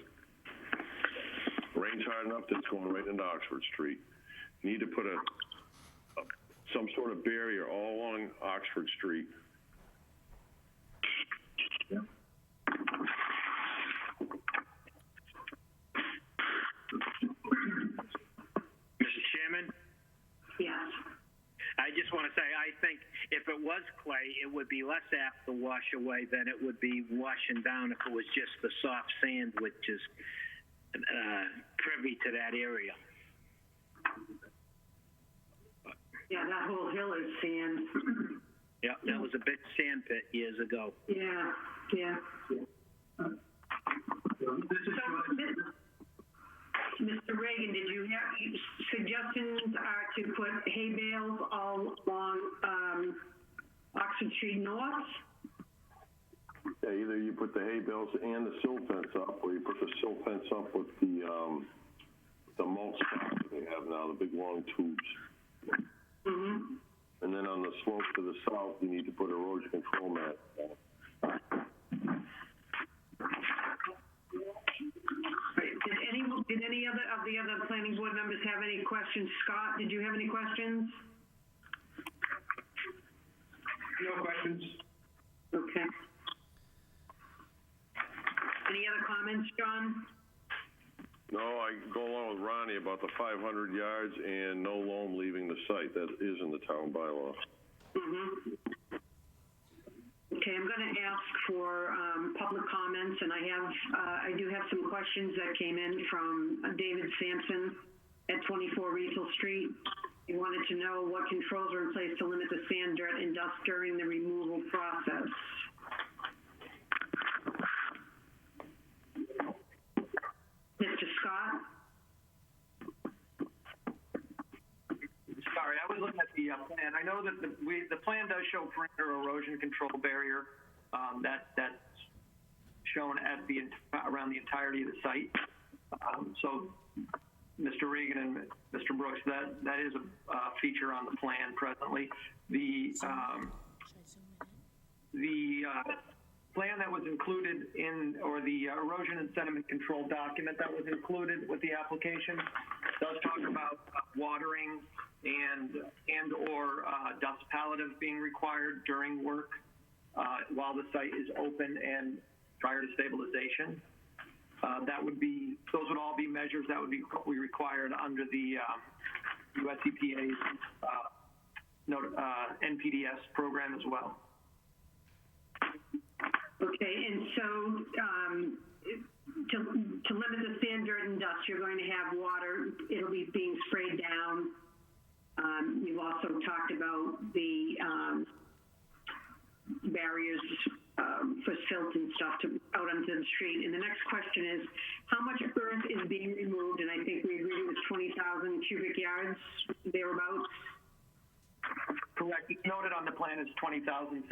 Rain's hard enough that it's going right into Oxford Street. You need to put some sort of barrier all along Oxford Street. Yeah. Mr. Chairman? Yes. I just want to say, I think if it was clay, it would be less apt to wash away than it would be washing down if it was just the soft sand, which is privy to that area. Yeah, that whole hill is sand. Yeah, that was a big sand pit years ago. Yeah, yeah. Mr. Reagan, did you have suggestions to put hay bales all along Oxford Street North? Yeah, either you put the hay bales and the sill fence up, or you put the sill fence up with the mulch stock that they have now, the big long tubes. Mm-hmm. And then on the slope to the south, you need to put erosion control mat. Did any of the other planning board members have any questions? Scott, did you have any questions? No questions. Okay. Any other comments, John? No, I go along with Ronnie about the 500 yards and no loam leaving the site. That is in the town bylaw. Mm-hmm. Okay, I'm going to ask for public comments, and I do have some questions that came in from David Sampson at 24 Riesel Street. He wanted to know what controls are in place to limit the sand, dirt, and dust during the removal process. Mr. Scott? Sorry, I was looking at the plan. I know that the plan does show perimeter erosion control barrier. That's shown at around the entirety of the site. So, Mr. Regan and Mr. Brooks, that is a feature on the plan presently. The plan that was incled or the erosion and sediment control document that was included with the application does talk about watering and or dust palliative being required during work while the site is open and prior to stabilization. Those would all be measures that would be required under the US EPA's NPDS program as well. Okay, and so to limit the sand, dirt, and dust, you're going to have water. It'll be being sprayed down. You've also talked about the barriers for silt and stuff out onto the street. And the next question is, how much earth is being removed? And I think we agreed it was 20,000 cubic yards, thereabouts. Correct. It's noted on the plan as 20,750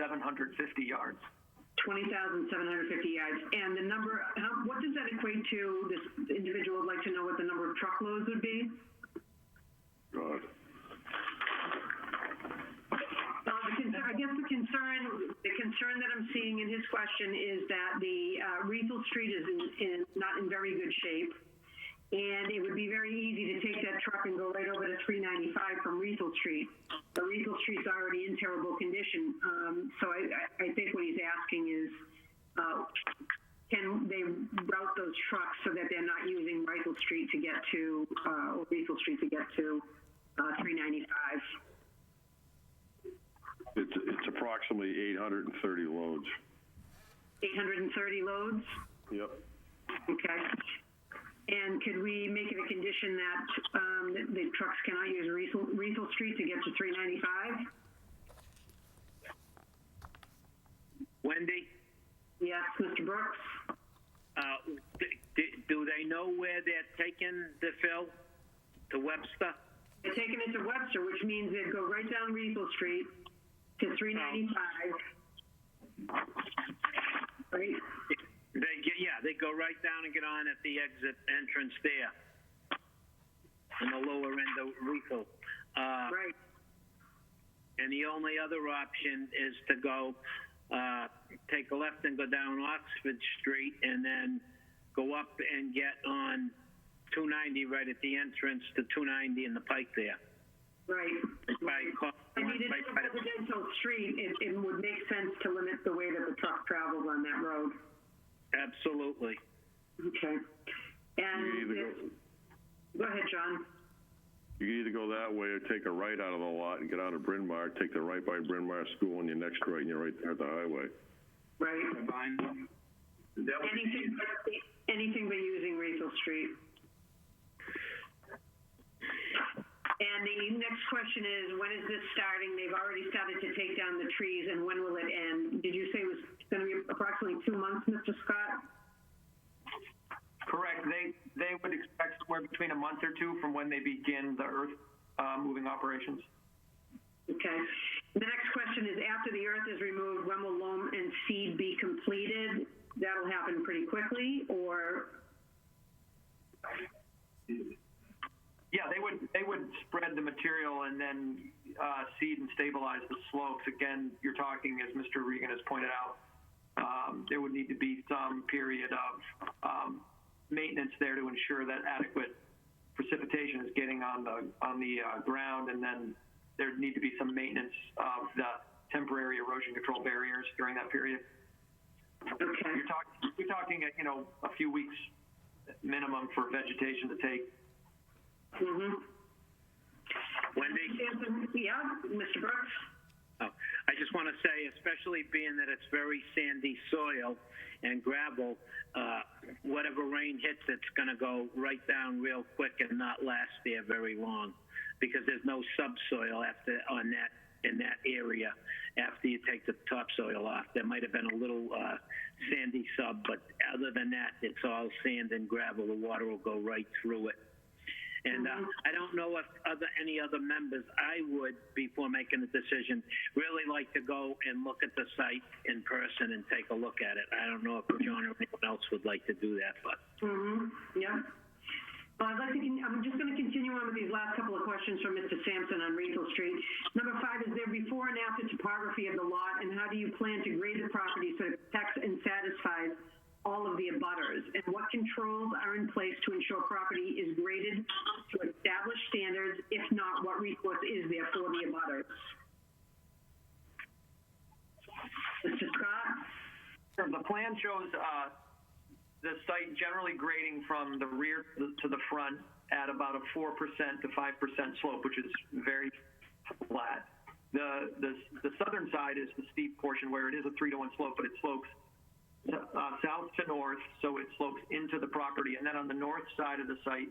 yards. 20,750 yards. And the number, what does that equate to? This individual would like to know what the number of truckloads would be. God. I guess the concern that I'm seeing in his question is that the Riesel Street is not in very good shape. And it would be very easy to take that truck and go right over to 395 from Riesel Street. The Riesel Street's already in terrible condition. So I think what he's asking is, can they route those trucks so that they're not using Riesel Street to get to, or Riesel Street to get to 395? It's approximately 830 loads. 830 loads? Yep. Okay. And could we make it a condition that the trucks cannot use Riesel Street to get to 395? Wendy, Yes, Mr. Brooks? do they know where they're taking the fill? To Webster? They're taking it to Webster, which means they'd go right down Riesel Street to 395. Right? They go right down and get on at the exit entrance there. On the lower end of Riesel. Right. And the only other option is to go, take a left and go down Oxford Street and then go up and get on 290 right at the entrance to 290 in the Pike there. Right. I mean, it is a residential street. It would make sense to limit the way that the truck travels on that road. Absolutely. Okay. And go ahead, John. You can either go that way or take a right out of the lot and get out of Bryn Mawr, take the right by Bryn Mawr School, and your next right, and you're right there at the highway. Right. Anything but using Riesel Street. And the next question is, when is this starting? They've already started to take down the trees, and when will it end? Did you say it was going to be approximately 2 months, Mr. Scott? Correct. They would expect somewhere between a month or two from when they begin the earth moving operations. Okay. The next question is, after the earth is removed, when will loam and seed be completed? That'll happen pretty quickly, or? Yeah, they would spread the material and then seed and stabilize the slopes. Again, you're talking, as Mr. Regan has pointed out, there would need to be some period of maintenance there to ensure that adequate precipitation is getting on the ground, and then there'd need to be some maintenance of the temporary erosion control barriers during that period. Okay. You're talking a few weeks minimum for vegetation to take. Mm-hmm. Wendy? Yeah, Mr. Brooks? Oh, I just want to say, especially being that it's very sandy soil and gravel, whatever rain hits, it's going to go right down real quick and not last there very long, because there's no subsoil in that area after you take the topsoil off. There might have been a little sandy sub, but other than that, it's all sand and gravel. The water will go right through it. And I don't know if any other members, I would, before making a decision, really like to go and look at the site in person and take a look at it. I don't know if John or anyone else would like to do that, but. Yeah. Well, I'm just going to continue on with these last couple of questions from Mr. Sampson on Riesel Street. Number 5, is there before and after topography of the lot, and how do you plan to grade the property so it protects and satisfies all of the abutters, and what controls are in place to ensure property is graded to established standards? If not, what recourse is there for the abutters? Mr. Scott? The plan shows the site generally grading from the rear to the front at about a 4% to 5% slope, which is very flat. The southern side is the steep portion where it is a 3-to-1 slope, but it slopes south to north, so it slopes into the property. And then on the north side of the site,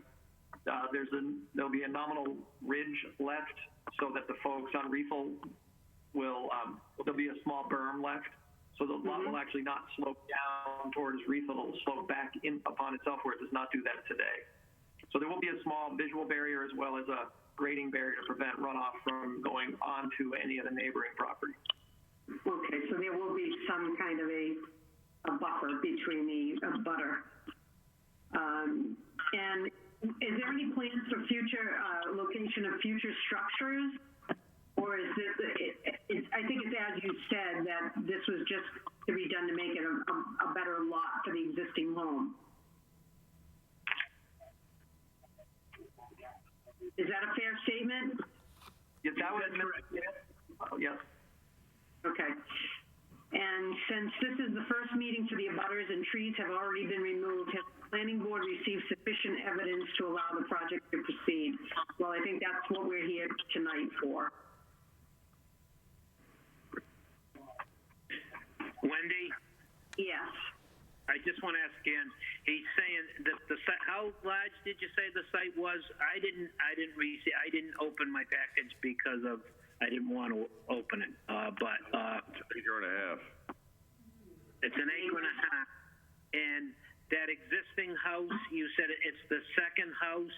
there'll be a nominal ridge left, so that the folks on Riesel there'll be a small berm left, so the lot will actually not slope down towards Riesel. It'll slope back in upon itself, where it does not do that today. So there will be a small visual barrier as well as a grading barrier to prevent runoff from going onto any of the neighboring property. Okay, so there will be some kind of a buffer between the abutter. And is there any plans for future location of future structures, or is this? I think it's as you said, that this was just to be done to make it a better lot for the existing home. Is that a fair statement? Yes, that was correct. Yes. Okay. And since this is the first meeting for the abutters and trees have already been removed, has the planning board received sufficient evidence to allow the project to proceed? Well, I think that's what we're here tonight for. Wendy? Yes. I just want to ask again, he's saying that the site, how large did you say the site was? I didn't open my package because I didn't want to open it, but, It's an acre and a half. it's an acre and a half. And that existing house, you said it's the second house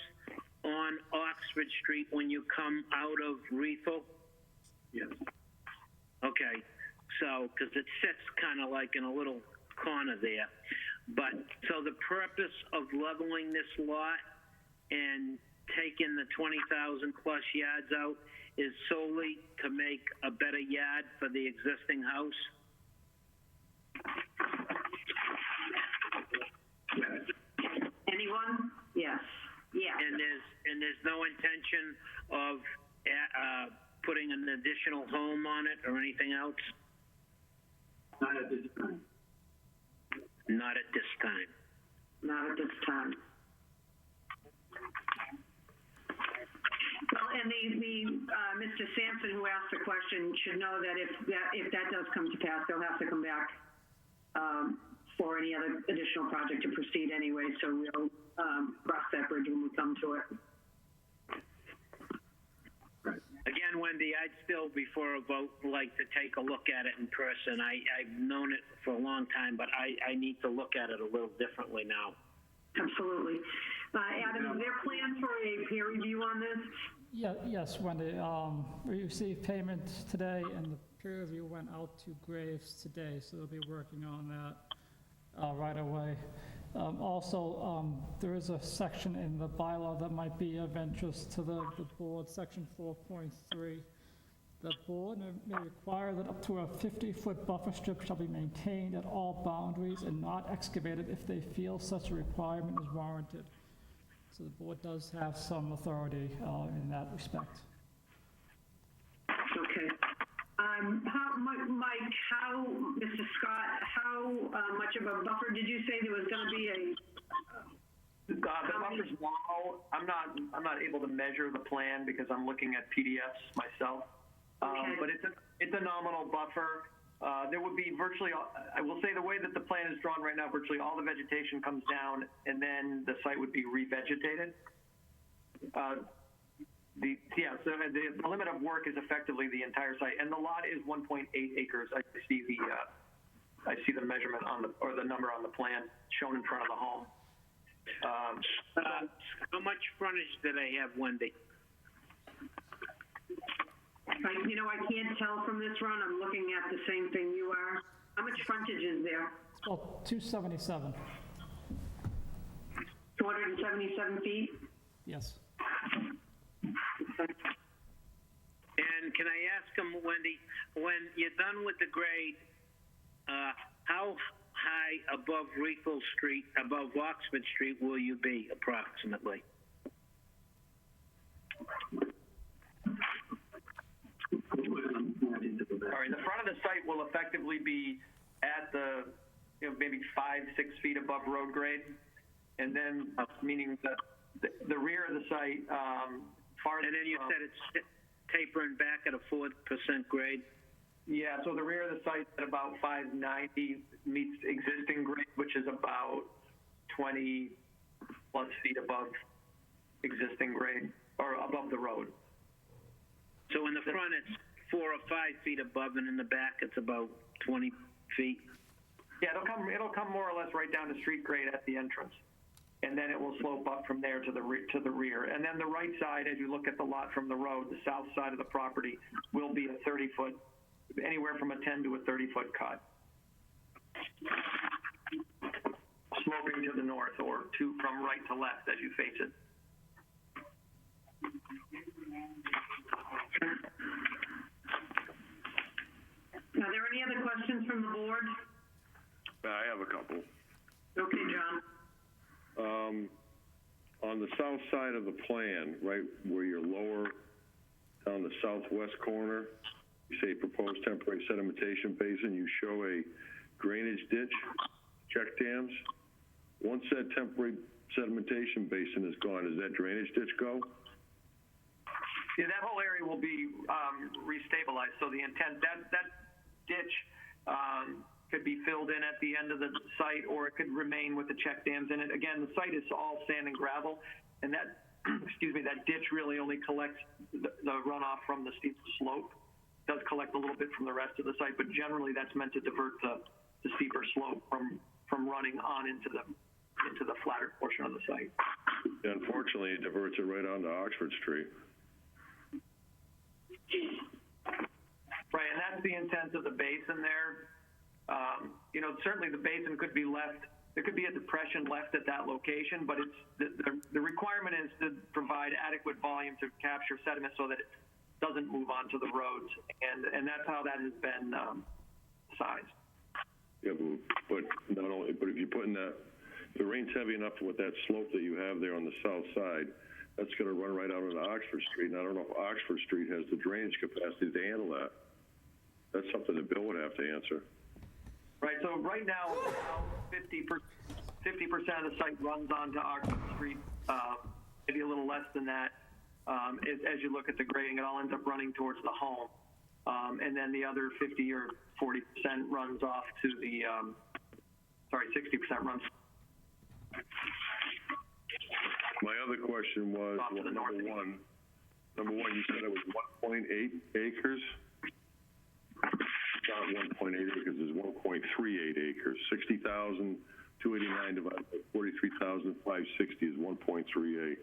on Oxford Street when you come out of Rethel? Yes. Okay, so, because it sits kind of like in a little corner there. But, so the purpose of leveling this lot and taking the 20,000 plus yards out is solely to make a better yard for the existing house? Anyone? Yes. Yeah. And there's no intention of putting an additional home on it or anything else? Not at this time. Not at this time. Not at this time. Well, and Mr. Sampson, who asked the question, should know that if that does come to pass, they'll have to come back for any other additional project to proceed anyway, so we'll cross that bridge when we come to it. Again, Wendy, I'd still, before a vote, like to take a look at it in person. I've known it for a long time, but I need to look at it a little differently now. Absolutely. Adam, is there plans for a peer review on this? Yeah, yes, Wendy. We received payment today, and the peer review went out to Graves today, so they'll be working on that right away. Also, there is a section in the bylaw that might be of interest to the board, section 4.3. The board may require that up to a 50-foot buffer strip shall be maintained at all boundaries and not excavated if they feel such a requirement is warranted. So the board does have some authority in that respect. Okay. Mike, Mr. Scott, how much of a buffer did you say there was going to be The buffer's small. I'm not able to measure the plan because I'm looking at PDFs myself. Okay. But it's a nominal buffer. There would be virtually, I will say the way that the plan is drawn right now, virtually all the vegetation comes down and then the site would be revegetated. So the limit of work is effectively the entire site, and the lot is 1.8 acres. I see the measurement or the number on the plan shown in front of the home. How much frontage do they have, Wendy? I can't tell from this run. I'm looking at the same thing you are. How much frontage is there? Well, 277. 277 feet? Yes. And can I ask them, Wendy, when you're done with the grade, how high above Rethel Street, above Oxford Street will you be approximately? All right, the front of the site will effectively be at the, maybe 5-6 feet above road grade, and then meaning that the rear of the site, and then you said it's tapering back at a 4% grade? Yeah, so the rear of the site at about 590 meets existing grade, which is about 20 plus feet above existing grade, or above the road. So in the front it's 4 or 5 feet above, and in the back it's about 20 feet? Yeah, it'll come more or less right down to street grade at the entrance. And then it will slope up from there to the rear. And then the right side, as you look at the lot from the road, the south side of the property will be a 30-foot, anywhere from a 10 to a 30-foot cut. Sloping to the north or from right to left as you face it. Are there any other questions from the board? I have a couple. Okay, John. On the south side of the plan, right where you're lower down the southwest corner, you say proposed temporary sedimentation basin, you show a drainage ditch, check dams. Once that temporary sedimentation basin is gone, does that drainage ditch go? Yeah, that whole area will be restabilized. So the intent, that ditch could be filled in at the end of the site, or it could remain with the check dams in it. Again, the site is all sand and gravel, and that, excuse me, that ditch really only collects the runoff from the steep slope. It does collect a little bit from the rest of the site, but generally that's meant to divert the steeper slope from running on into the flatter portion of the site. Yeah, unfortunately, it diverts it right onto Oxford Street. Right, and that's the intent of the basin there. You know, certainly the basin could be left, there could be a depression left at that location, but it's the requirement is to provide adequate volume to capture sediment so that it doesn't move onto the roads, and that's how that has been sized. Yeah, but not only, but if you're putting that, if the rain's heavy enough with that slope that you have there on the south side, that's going to run right out into Oxford Street. And I don't know if Oxford Street has the drainage capacity to handle that. That's something that Bill would have to answer. Right, so right now, 50% of the site runs onto Oxford Street, maybe a little less than that. As you look at the grading, it all ends up running towards the home. And then the other 50 or 40% runs off to the, 60% runs. My other question was, well, number one, you said it was 1.8 acres? It's not 1.8 acres, it's 1.38 acres. 60,289 divided by 43,560 is 1.38.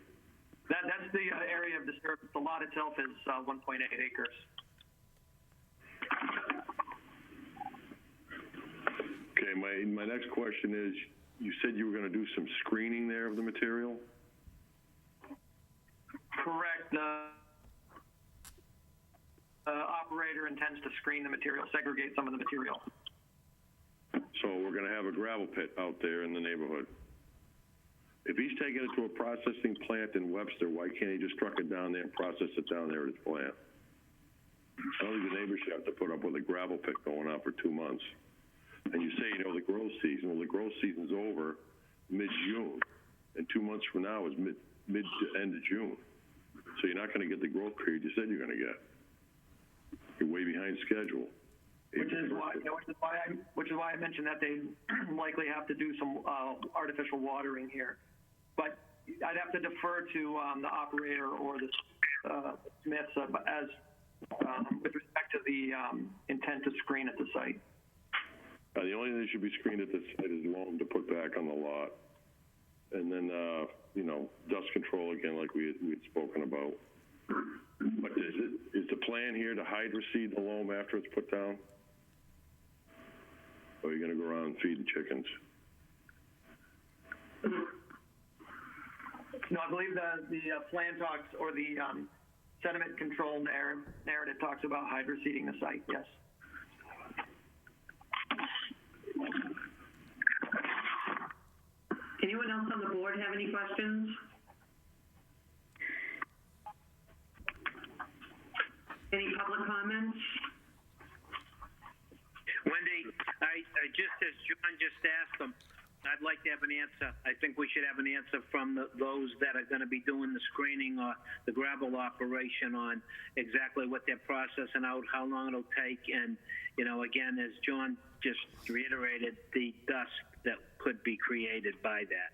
That's the area of disturbance. The lot itself is 1.8 acres. Okay, my next question is, you said you were going to do some screening there of the material? Correct. The operator intends to screen the material, segregate some of the material. So we're going to have a gravel pit out there in the neighborhood. If he's taking it to a processing plant in Webster, why can't he just truck it down there and process it down there at his plant? I don't think the neighbors should have to put up with a gravel pit going on for 2 months. And you say, the growth season. Well, the growth season's over mid-June, and 2 months from now is mid to end of June. So you're not going to get the growth period you said you're going to get. You're way behind schedule. Which is why I mentioned that they likely have to do some artificial watering here. But I'd have to defer to the operator or the Smiths as with respect to the intent to screen at the site. The only thing that should be screened at the site is loam to put back on the lot. And then, dust control again, like we had spoken about. But is the plan here to hydroseed the loam after it's put down? Or are you going to go around and feed the chickens? No, I believe the plan talks, or the sediment control narrative talks about hydroseeding the site, yes. Anyone else on the board have any questions? Any public comments? Wendy, I just, as John just asked them, I'd like to have an answer. I think we should have an answer from those that are going to be doing the screening or the gravel operation on exactly what they're processing out, how long it'll take, and, again, as John just reiterated, the dust that could be created by that.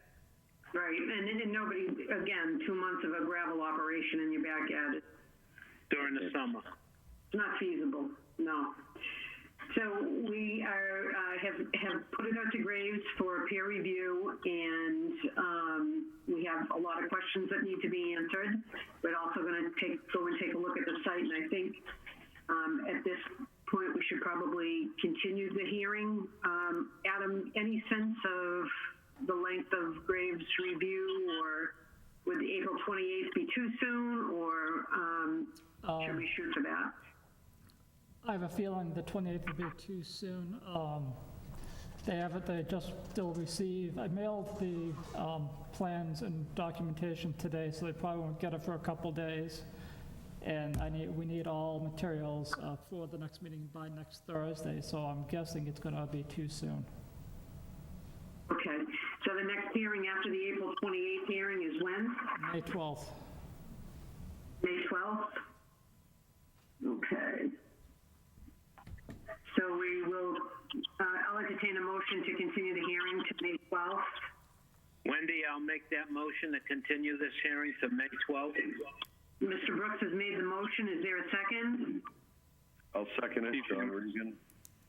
Right, and nobody, again, 2 months of a gravel operation in your backyard. During the summer. It's not feasible, no. So we have put it out to Graves for peer review, and we have a lot of questions that need to be answered. We're also going to go and take a look at the site, and I think at this point we should probably continue the hearing. Adam, any sense of the length of Graves' review, or would April 28th be too soon, or should we shoot for that? I have a feeling the 28th would be too soon. They just still receive, I mailed the plans and documentation today, so they probably won't get it for a couple days. And we need all materials for the next meeting by next Thursday, so I'm guessing it's gonna be too soon. Okay, so the next hearing after the April 28th hearing is when? May 12th. May 12th? Okay. So we will, I'll entertain a motion to continue the hearing to May 12th. Wendy, I'll make that motion to continue this hearing to May 12th. Mr. Brooks has made the motion. Is there a second? I'll second it, John Regan.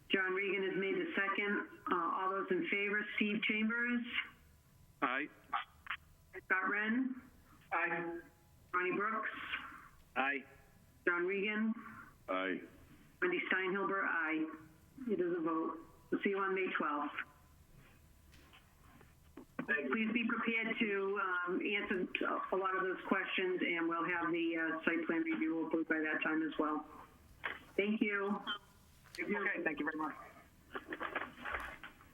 John Regan has made the second. All those in favor, Steve Chambers, Aye. Scott Wren, Aye. Ronnie Brooks, Aye. John Regan, Aye. Wendy Steinhilber, aye. It is a vote. We'll see you on May 12th. Please be prepared to answer a lot of those questions, and we'll have the site plan review hopefully by that time as well. Thank you. Okay, thank you very much.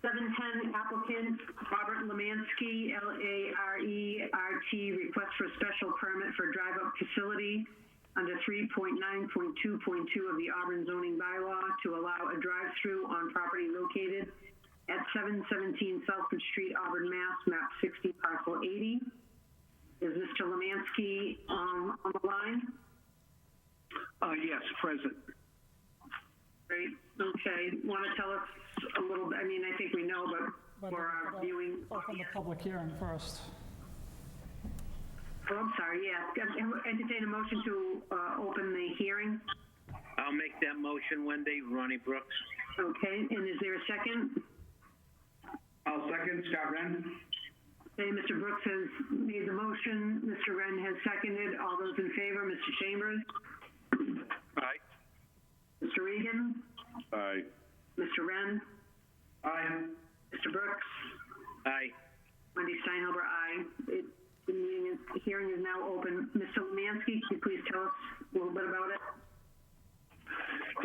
710 applicant Robert Lemansky, L-A-R-E-R-T, request for special permit for drive-up facility under 3.9.2.2 of the Auburn zoning bylaw to allow a drive-through on property located at 717 Southbridge Street, Auburn, Mass., map 60, parcel 80. Is Mr. Lemansky on the line? Yes, present. Great. Okay. Want to tell us a little bit? I mean, I think we know, but for our viewing. Open the public hearing first. Oh, I'm sorry. Yeah. Entertain a motion to open the hearing. I'll make that motion, Wendy. Ronnie Brooks. Okay. And is there a second? I'll second, Scott Wren. Okay. Mr. Brooks has made the motion. Mr. Wren has seconded. All those in favor, Mr. Chambers, Aye. Mr. Regan, Aye. Mr. Wren, Aye. Mr. Brooks, Aye. Wendy Steinhilber, aye. The hearing is now open. Mr. Lemansky, can you please tell us a little bit about it?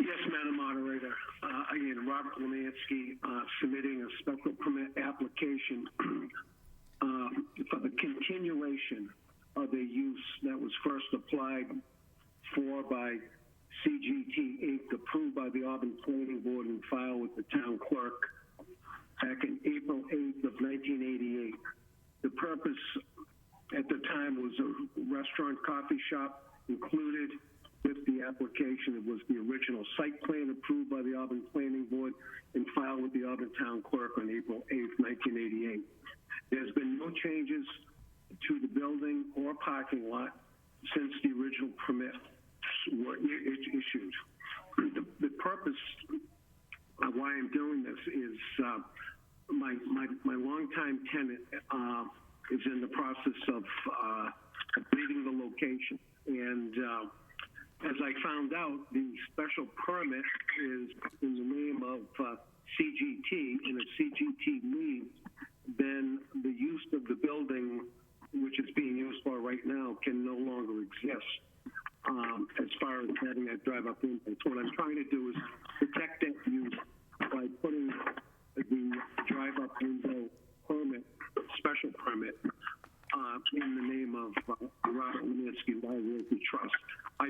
Yes, Madam Moderator. Again, Robert Lemansky, submitting a special permit application for the continuation of a use that was first applied for by CGT Inc., approved by the Auburn Planning Board and filed with the town clerk back in April 8th of 1988. The purpose at the time was a restaurant coffee shop included with the application. It was the original site plan approved by the Auburn Planning Board and filed with the Auburn Town Clerk on April 8th, 1988. There's been no changes to the building or parking lot since the original permit were issued. The purpose of why I'm doing this is my longtime tenant is in the process of leaving the location. And as I found out, the special permit is in the name of CGT, and if CGT leaves, then the use of the building, which is being used for right now, can no longer exist. As far as having that drive-up entrance, what I'm trying to do is protect that use by putting the drive-up window permit, special permit, in the name of Robert Lemansky Realty Trust. I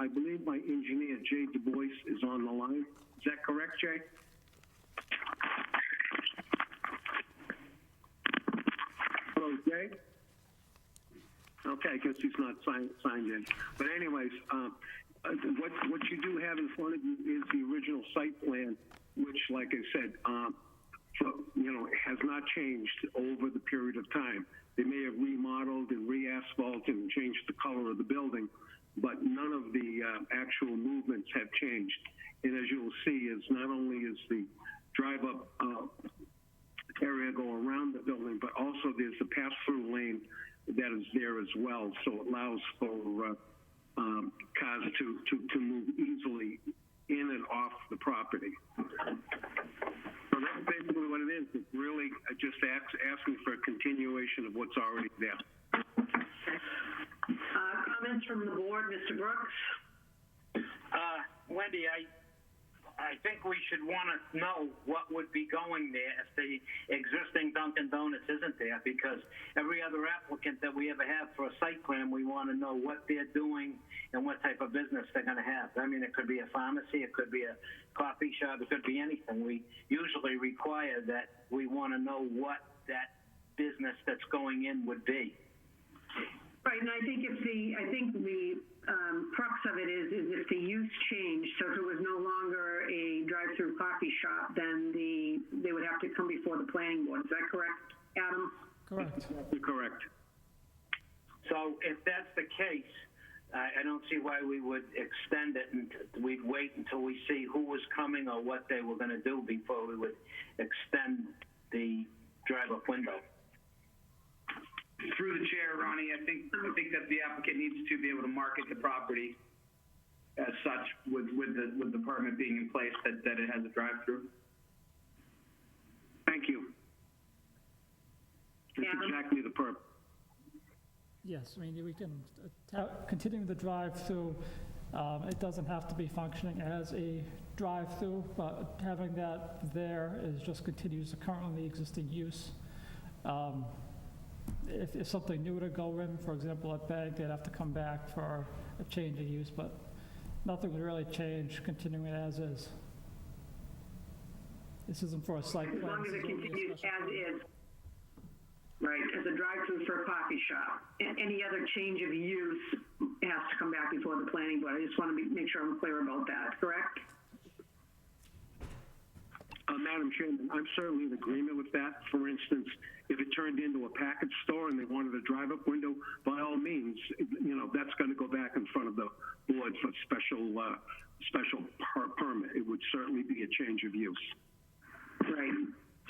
believe my engineer, Jay Du Bois, is on the line. Is that correct, Jay? Hello, Jay? Okay, I guess he's not signed in. But anyways, what you do have in front of you is the original site plan, which, like I said, has not changed over the period of time. They may have remodeled and re-asphalted and changed the color of the building, but none of the actual movements have changed. And as you'll see, is not only is the drive-up area go around the building, but also there's a pass-through lane that is there as well, so it allows for cars to move easily in and off the property. So that's basically what it is. It's really just asking for a continuation of what's already there. Comments from the board, Mr. Brooks? Wendy, I think we should want to know what would be going there if the existing Dunkin' Donuts isn't there, because every other applicant that we ever have for a site plan, we want to know what they're doing and what type of business they're going to have. I mean, it could be a pharmacy, it could be a coffee shop, it could be anything. We usually require that we want to know what that business that's going in would be. Right, Right, and I think the crux of it is if the use changed, so if it was no longer a drive-through coffee shop, then they would have to come before the planning board. Is that correct, Adam? Correct. Correct. So if that's the case, I don't see why we would extend it, and we'd wait until we see who was coming or what they were going to do before we would extend the drive-up window. Through the chair, Ronnie, I think that the applicant needs to be able to market the property as such with the permit being in place that it has a drive-through. Thank you. That's exactly the purpose. Yes, I mean, we can continue the drive-through. It doesn't have to be functioning as a drive-through, but having that there is just continues the currently existing use. If something new to go in, for example, at Bank, they'd have to come back for a change of use, but nothing would really change, continuing it as is. This isn't for a site plan. As long as it this is only a continues special as permit. is. Right, as a drive-through for a coffee shop. Any other change of use has to come back before the planning board. I just want to make sure I'm clear about that, correct? Madam Chairman, I'm certainly in agreement with that. For instance, if it turned into a package store and they wanted a drive-up window, by all means, that's going to go back in front of the board for special permit. It would certainly be a change of use. Right.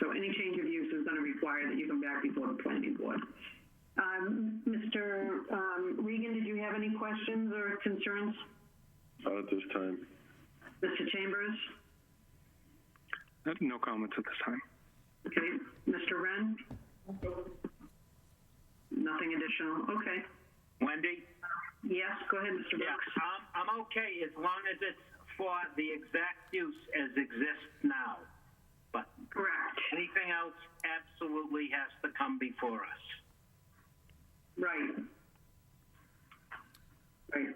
So any change of use is going to require that you come back before the planning board. Mr. Regan, did you have any questions or concerns? Not at this time. Mr. Chambers? No comments at this time. Okay. Mr. Wren? Nothing additional. Okay. Wendy? Yes, go ahead, Mr. Brooks. Yeah, I'm okay as long as it's for the exact use as exists now. But Correct. anything else absolutely has to come before us. Right. Right.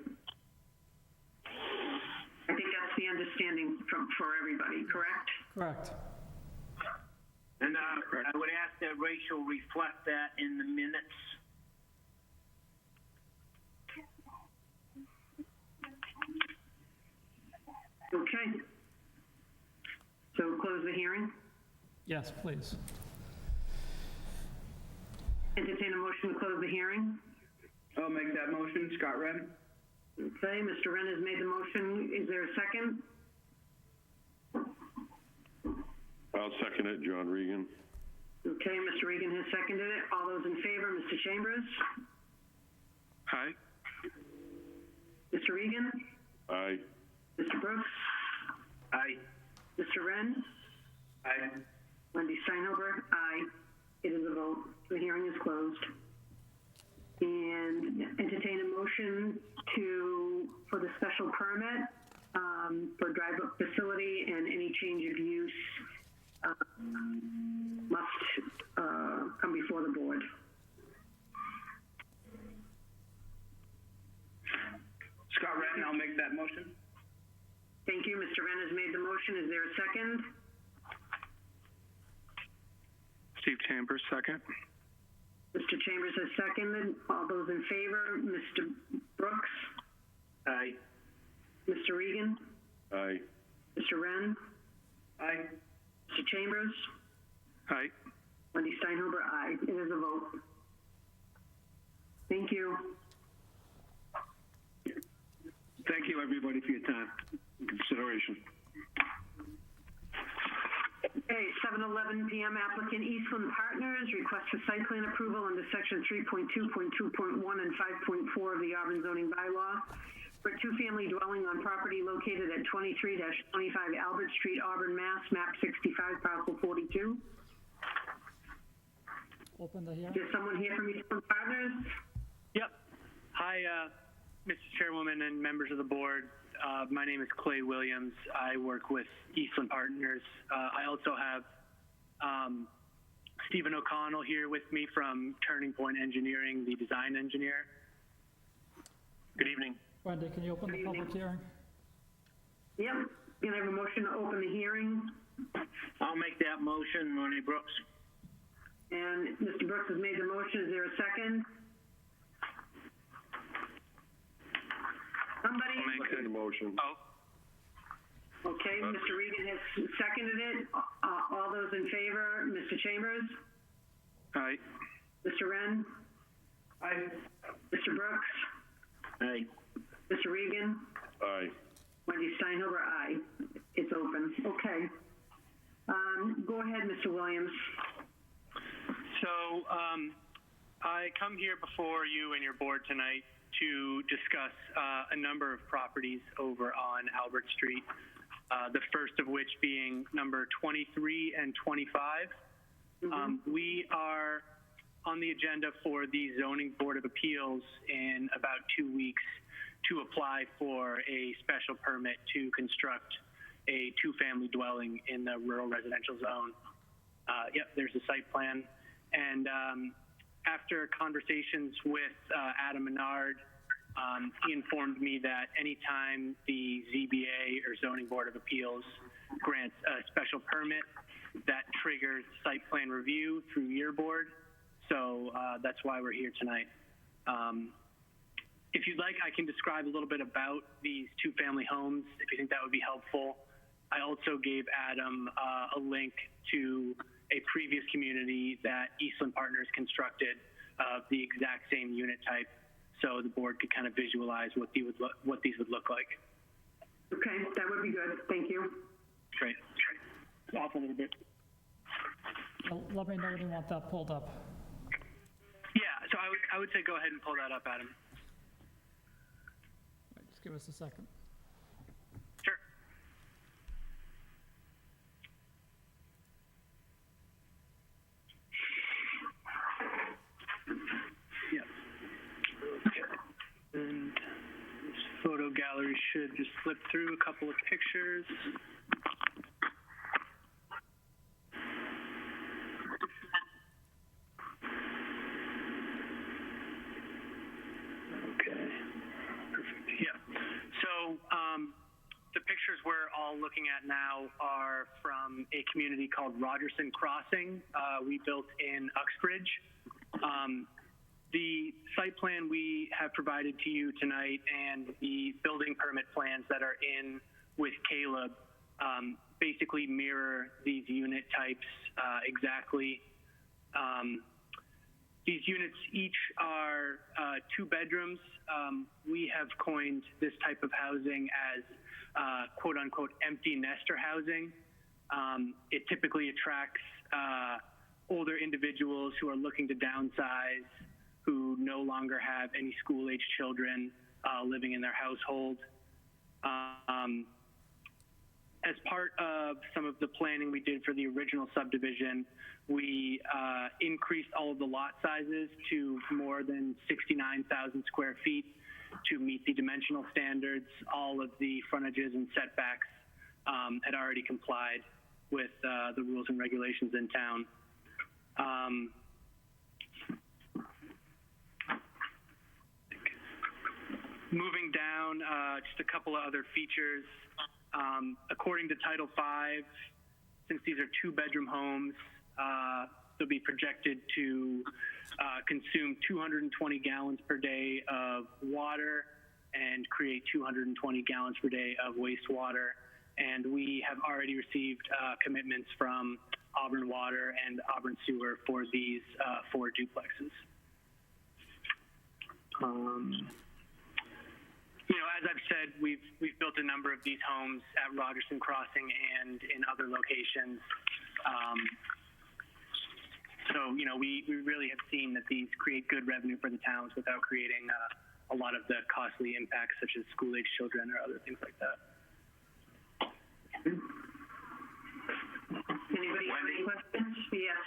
I think that's the understanding for everybody, correct? Correct. And I would ask that Rachel reflect that in the minutes. Okay. So close the hearing. Yes, please. Entertain a motion to close the hearing. I'll make that motion. Scott Wren. Okay, Mr. Wren has made the motion. Is there a second? I'll second it, John Regan. Okay, Mr. Regan has seconded it. All those in favor, Mr. Chambers? Aye. Mr. Regan? Aye. Mr. Brooks? Aye. Mr. Wren? Aye. Wendy Steinhuber? Aye. It is a vote. The hearing is closed. And entertain a motion for the special permit for drive-up facility, and any change of use must come before the board. Scott Wren, I'll make that motion. Thank you. Mr. Wren has made the motion. Is there a second? Steve Chambers, second. Mr. Chambers has seconded. All those in favor, Mr. Brooks? Aye. Mr. Regan? Aye. Mr. Wren? Aye. Mr. Chambers? Aye. Wendy Steinhuber, aye. It is a vote. Thank you. Thank you, everybody, for your time and consideration. Okay, 7:11 p.m. applicant Eastland Partners requests for site plan approval under section 3.2.2.1 and 5.4 of the Auburn zoning bylaw for a two-family dwelling on property located at 23-25 Albert Street, Auburn, Mass, map 65, parcel 42. Open the hearing. Is someone here from Eastland Partners? Yep. Hi, Mr. Chairwoman and members of the board. My name is Clay Williams. I work with Eastland Partners. I also have Stephen O'Connell here with me from Turning Point Engineering, the design engineer. Good evening. Wendy, can you open the public hearing? Yep. Can I have a motion to open the hearing? I'll make that motion, Ronnie Brooks. And Mr. Brooks has made the motion. Is there a second? Somebody? I'll make Second the motion. Oh, Okay, Mr. Regan has seconded it. All those in favor, Mr. Chambers? aye. Mr. Wren? Aye. Mr. Brooks? Aye. Mr. Regan? Aye. Wendy Steinhuber, aye. It's open. Okay. Go ahead, Mr. Williams. So I come here before you and your board tonight to discuss a number of properties over on Albert Street, the first of which being number 23 and 25. We are on the agenda for the Zoning Board of Appeals in about 2 weeks to apply for a special permit to construct a two-family dwelling in the rural residential zone. Yep, there's a site plan. And after conversations with Adam Menard, he informed me that anytime the ZBA or Zoning Board of Appeals grants a special permit, that triggers site plan review through your board. So that's why we're here tonight. If you'd like, I can describe a little bit about these two-family homes, if you think that would be helpful. I also gave Adam a link to a previous community that Eastland Partners constructed of the exact same unit type, so the board could kind of visualize what these would look like. Okay, that would be good. Thank you. Great. Off a little bit. Well, let me know when you want that pulled up. Yeah, so I would say go ahead and pull that up, Adam. Wait, just give us a second. Sure. Yeah. Okay. And this photo gallery should just flip through a couple of pictures. Okay. Perfect. Yeah. So the pictures we're all looking at now are from a community called Rogerson Crossing we built in Uxbridge. The site plan we have provided to you tonight and the building permit plans that are in with Caleb basically mirror these unit types exactly. These units each are 2 bedrooms. We have coined this type of housing as quote unquote empty nester housing. It typically attracts older individuals who are looking to downsize, who no longer have any school-age children living in their household. As part of some of the planning we did for the original subdivision, we increased all of the lot sizes to more than 69,000 square feet to meet the dimensional standards. All of the frontages and setbacks had already complied with the rules and regulations in town. Moving down, just a couple of other features. According to Title V, since these are 2-bedroom homes, they'll be projected to consume 220 gallons per day of water and create 220 gallons per day of wastewater. And we have already received commitments from Auburn Water and Auburn Sewer for these 4 duplexes. You know, as I've said, we've built a number of these homes at Rogerson Crossing and in other locations. So, you know, we really have seen that these create good revenue for the towns without creating a lot of the costly impacts such as school-age children or other things like that. Anybody have any questions? Yes.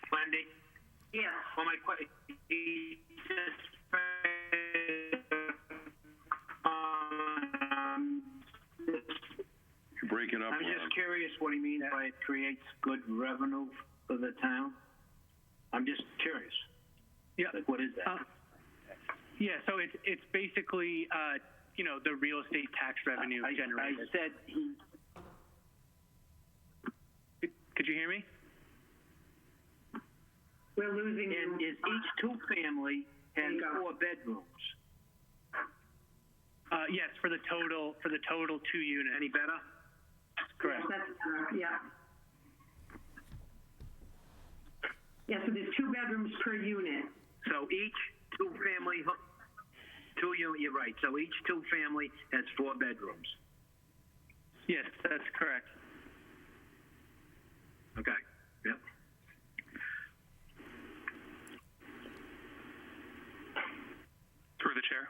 Wendy? Yes. Well, my question You're breaking up. I'm just curious what he means by it creates good revenue for the town. I'm just curious. Yeah. Like, what is that? Yeah, so it's basically, you know, the real estate tax revenue generated. I said he... Could you hear me? We're losing you. Is each 2-family has 4 bedrooms. Yes, for the total 2 units. Any better? Correct. Yes, that's, yeah. Yeah, so there's 2 bedrooms per unit. So each two-family, you're right, so each two-family has 4 bedrooms. Yes, that's correct. Okay, yep. Through the chair.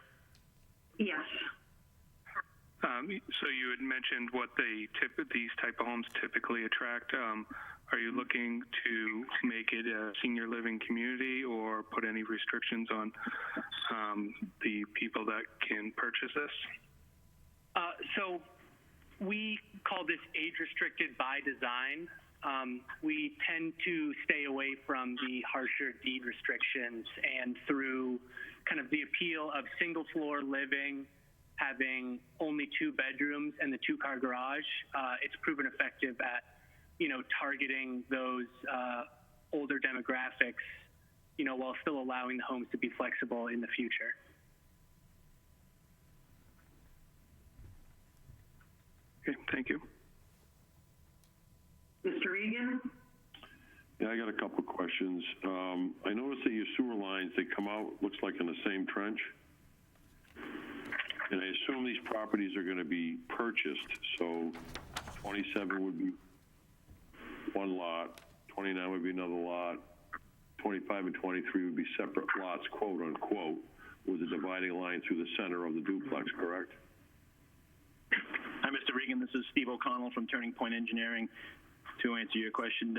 Yes. So you had mentioned what these type of homes typically attract. Are you looking to make it a senior living community or put any restrictions on the people that can purchase this? So we call this age restricted by design. We tend to stay away from the harsher deed restrictions, and through kind of the appeal of single floor living, having only 2 bedrooms and the 2-car garage, it's proven effective at, targeting those older demographics, while still allowing the homes to be flexible in the future. Okay, thank you. Mr. Regan? Yeah, I got a couple of questions. I noticed that your sewer lines, they come out, looks like in the same trench. And I assume these properties are going to be purchased. So 27 would be one lot, 29 would be another lot, 25 and 23 would be separate lots, quote unquote, with a dividing line through the center of the duplex, correct? Hi, Mr. Regan. This is Steve O'Connell from Turning Point Engineering. To answer your question,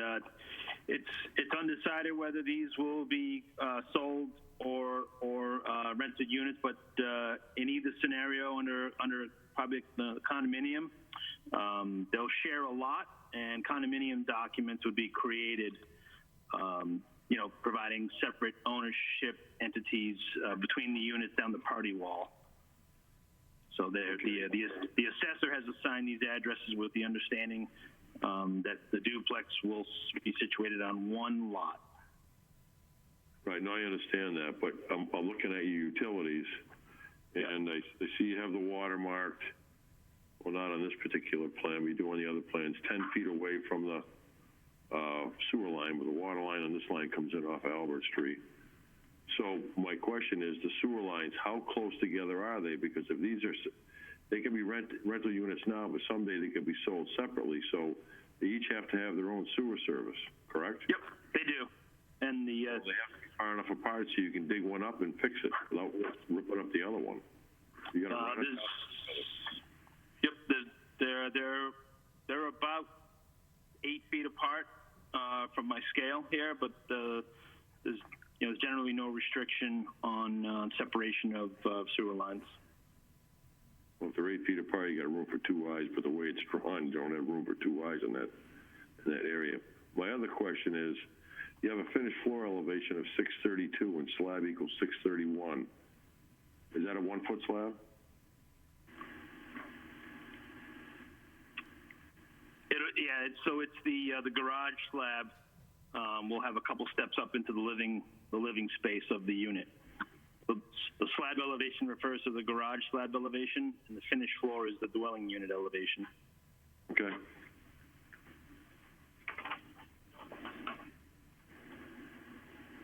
it's undecided whether these will be sold or rented units, but in either scenario, under probably the condominium, they'll share a lot, and condominium documents would be created, providing separate ownership entities between the units down the party wall. So the assessor has assigned these addresses with the understanding that the duplex will be situated on one lot. Right, no, I understand that, but I'm looking at your utilities, and I see you have the water marked, well, not on this particular plan, we do on the other plans, 10 feet away from the sewer line, but the water line on this line comes in off Albert Street. So my question is, the sewer lines, how close together are they? Because if these are, they can be rental units now, but someday they could be sold separately, so they each have to have their own sewer service, correct? Yep, they do. And they have to be far enough apart so you can dig one up and fix it without ripping up the other one. You gotta run it. Yep, they're about 8 feet apart from my scale here, but there's generally no restriction on separation of sewer lines. Well, if they're 8 feet apart, you got room for 2 eyes, but the way it's drawn, you don't have room for 2 eyes in that area. My other question is, you have a finished floor elevation of 632 and slab equals 631. Is that a 1-foot slab? So it's the garage slab. We'll have a couple steps up into the living space of the unit. The slab elevation refers to the garage slab elevation, and the finished floor is the dwelling unit elevation. Okay.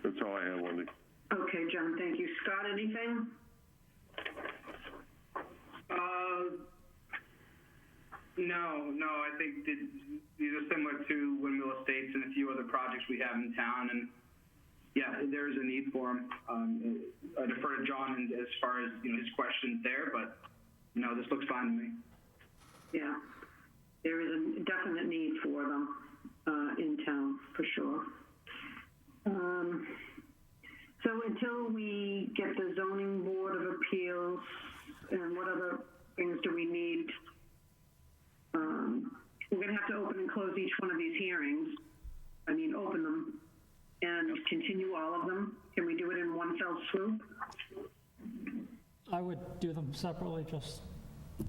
That's all I have, Wendy. Okay, John, thank you. Scott, anything? No, I think that these are similar to Windmill Estates and a few other projects we have in town, and yeah, there is a need for them. I defer to John as far as his questions there, but no, this looks fine to me. Yeah, there is a definite need for them in town, for sure. So until we get the zoning board of appeals, and what other things do we need? We're going to have to open and close each one of these hearings. Open them and continue all of them. Can we do it in one fell swoop? I would do them separately just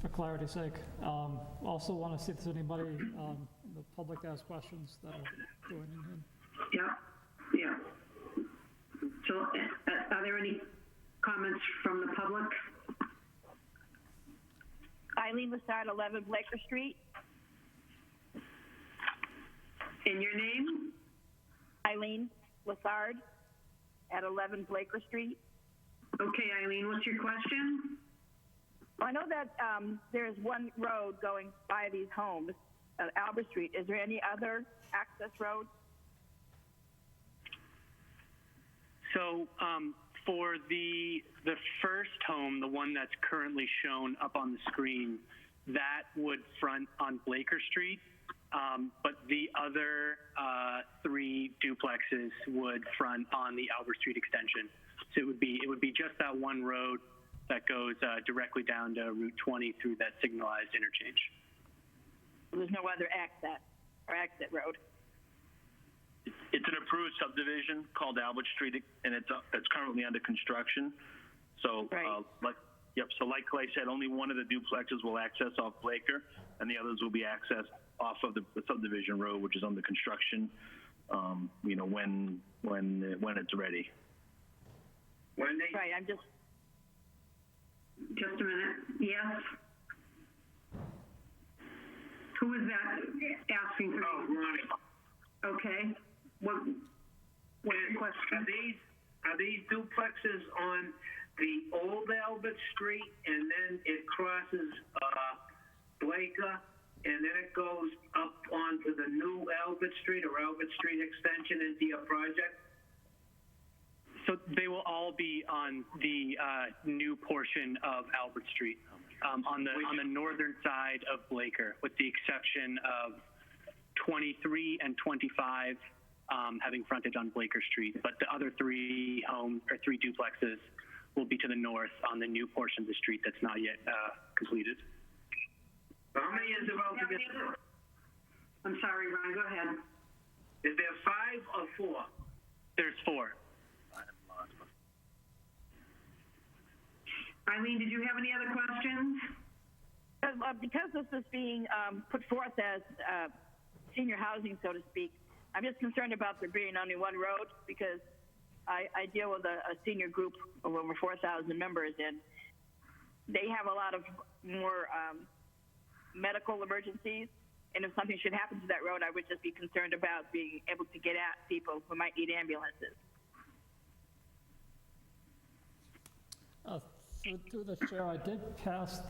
for clarity's sake. Also want to see if there's anybody in the public that has questions that are joining in. Yeah. So are there any comments from the public? Eileen Lassard, 11 Blaker Street. And your name? Eileen Lassard at 11 Blaker Street. Okay, Eileen, what's your question? Well, I know that there's one road going by these homes at Albert Street. Is there any other access road? So for the first home, the one that's currently shown up on the screen, that would front on Blaker Street, but the other 3 duplexes would front on the Albert Street extension. So it would be just that one road that goes directly down to Route 20 through that signalized interchange. There's no other exit road. It's an approved subdivision called Albert Street, and it's currently under construction. So, So like Clay said, only one of the duplexes will access off Blaker, and the others will be accessed off of the subdivision road, which is under construction. When it's ready. Right. I'm just. Just a minute. Yes. Who is that asking for? Oh, Ronnie. Okay. What's the question? Are these duplexes on the old Albert Street, and then it crosses Blaker, and then it goes up onto the new Albert Street or Albert Street extension into your project? So they will all be on the new portion of Albert Street, on the northern side of Blaker, with the exception of 23 and 25 having frontage on Blaker Street. But the other 3 homes or 3 duplexes will be to the north on the new portion of the street that's not yet completed. How many is about to get? I'm sorry, Ron. Go ahead. Is there 5 or 4? There's 4. Eileen, did you have any other questions? Because this is being put forth as senior housing, so to speak, I'm just concerned about there being only one road, because I deal with a senior group of over 4,000 members, and they have a lot of more medical emergencies. And if something should happen to that road, I would just be concerned about being able to get at people who might need ambulances. Through the chair, I did pass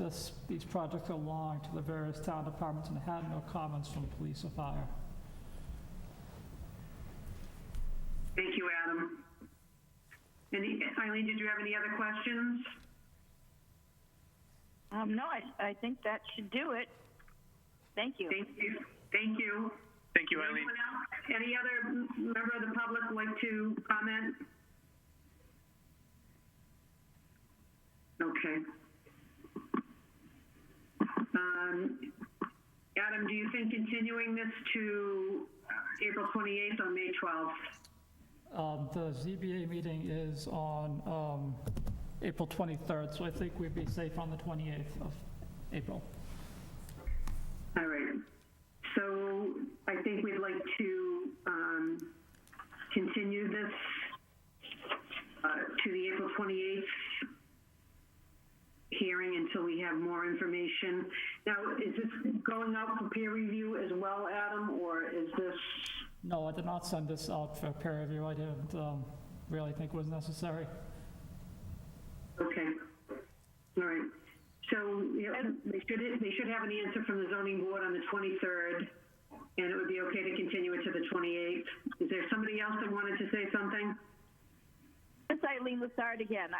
these projects along to the various town departments and had no comments from police or fire. Thank you, Adam. Eileen, did you have any other questions? No, I think that should do it. Thank you. Thank you. Thank you. Thank you, Eileen. Any other member of the public like to comment? Okay. Adam, do you think continuing this to April 28th or May 12th? The ZBA meeting is on April 23rd, so I think we'd be safe on the 28th of April. All right. So I think we'd like to continue this to the April 28th hearing until we have more information. Now, is this going out for peer review as well, Adam, or is this? No, I did not send this out for peer review. I didn't really think it was necessary. Okay. All right. So they should have an answer from the zoning board on the 23rd, and it would be okay to continue it to the 28th. Is there somebody else that wanted to say something? It's Eileen Lassard again.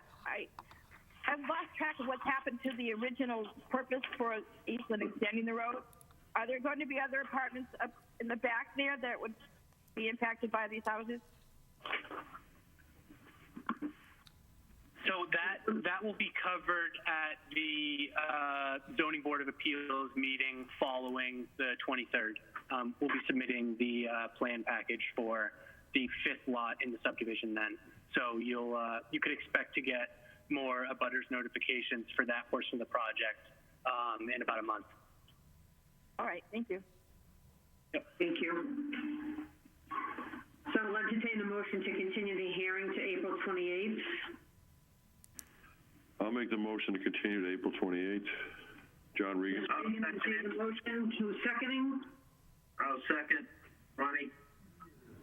I've lost track of what's happened to the original purpose for Eastland extending the road. Are there going to be other apartments up in the back there that would be impacted by these houses? So that will be covered at the Zoning Board of Appeals meeting following the 23rd. We'll be submitting the plan package for the 5th lot in the subdivision then. So you could expect to get more abutters notifications for that portion of the project in about a month. All right, thank you. Yep. Thank you. So I'll entertain the motion to continue the hearing to April 28th. I'll make the motion to continue to April 28th. John Regan. Regan made the motion. Who's seconding? I'll second. Ronnie?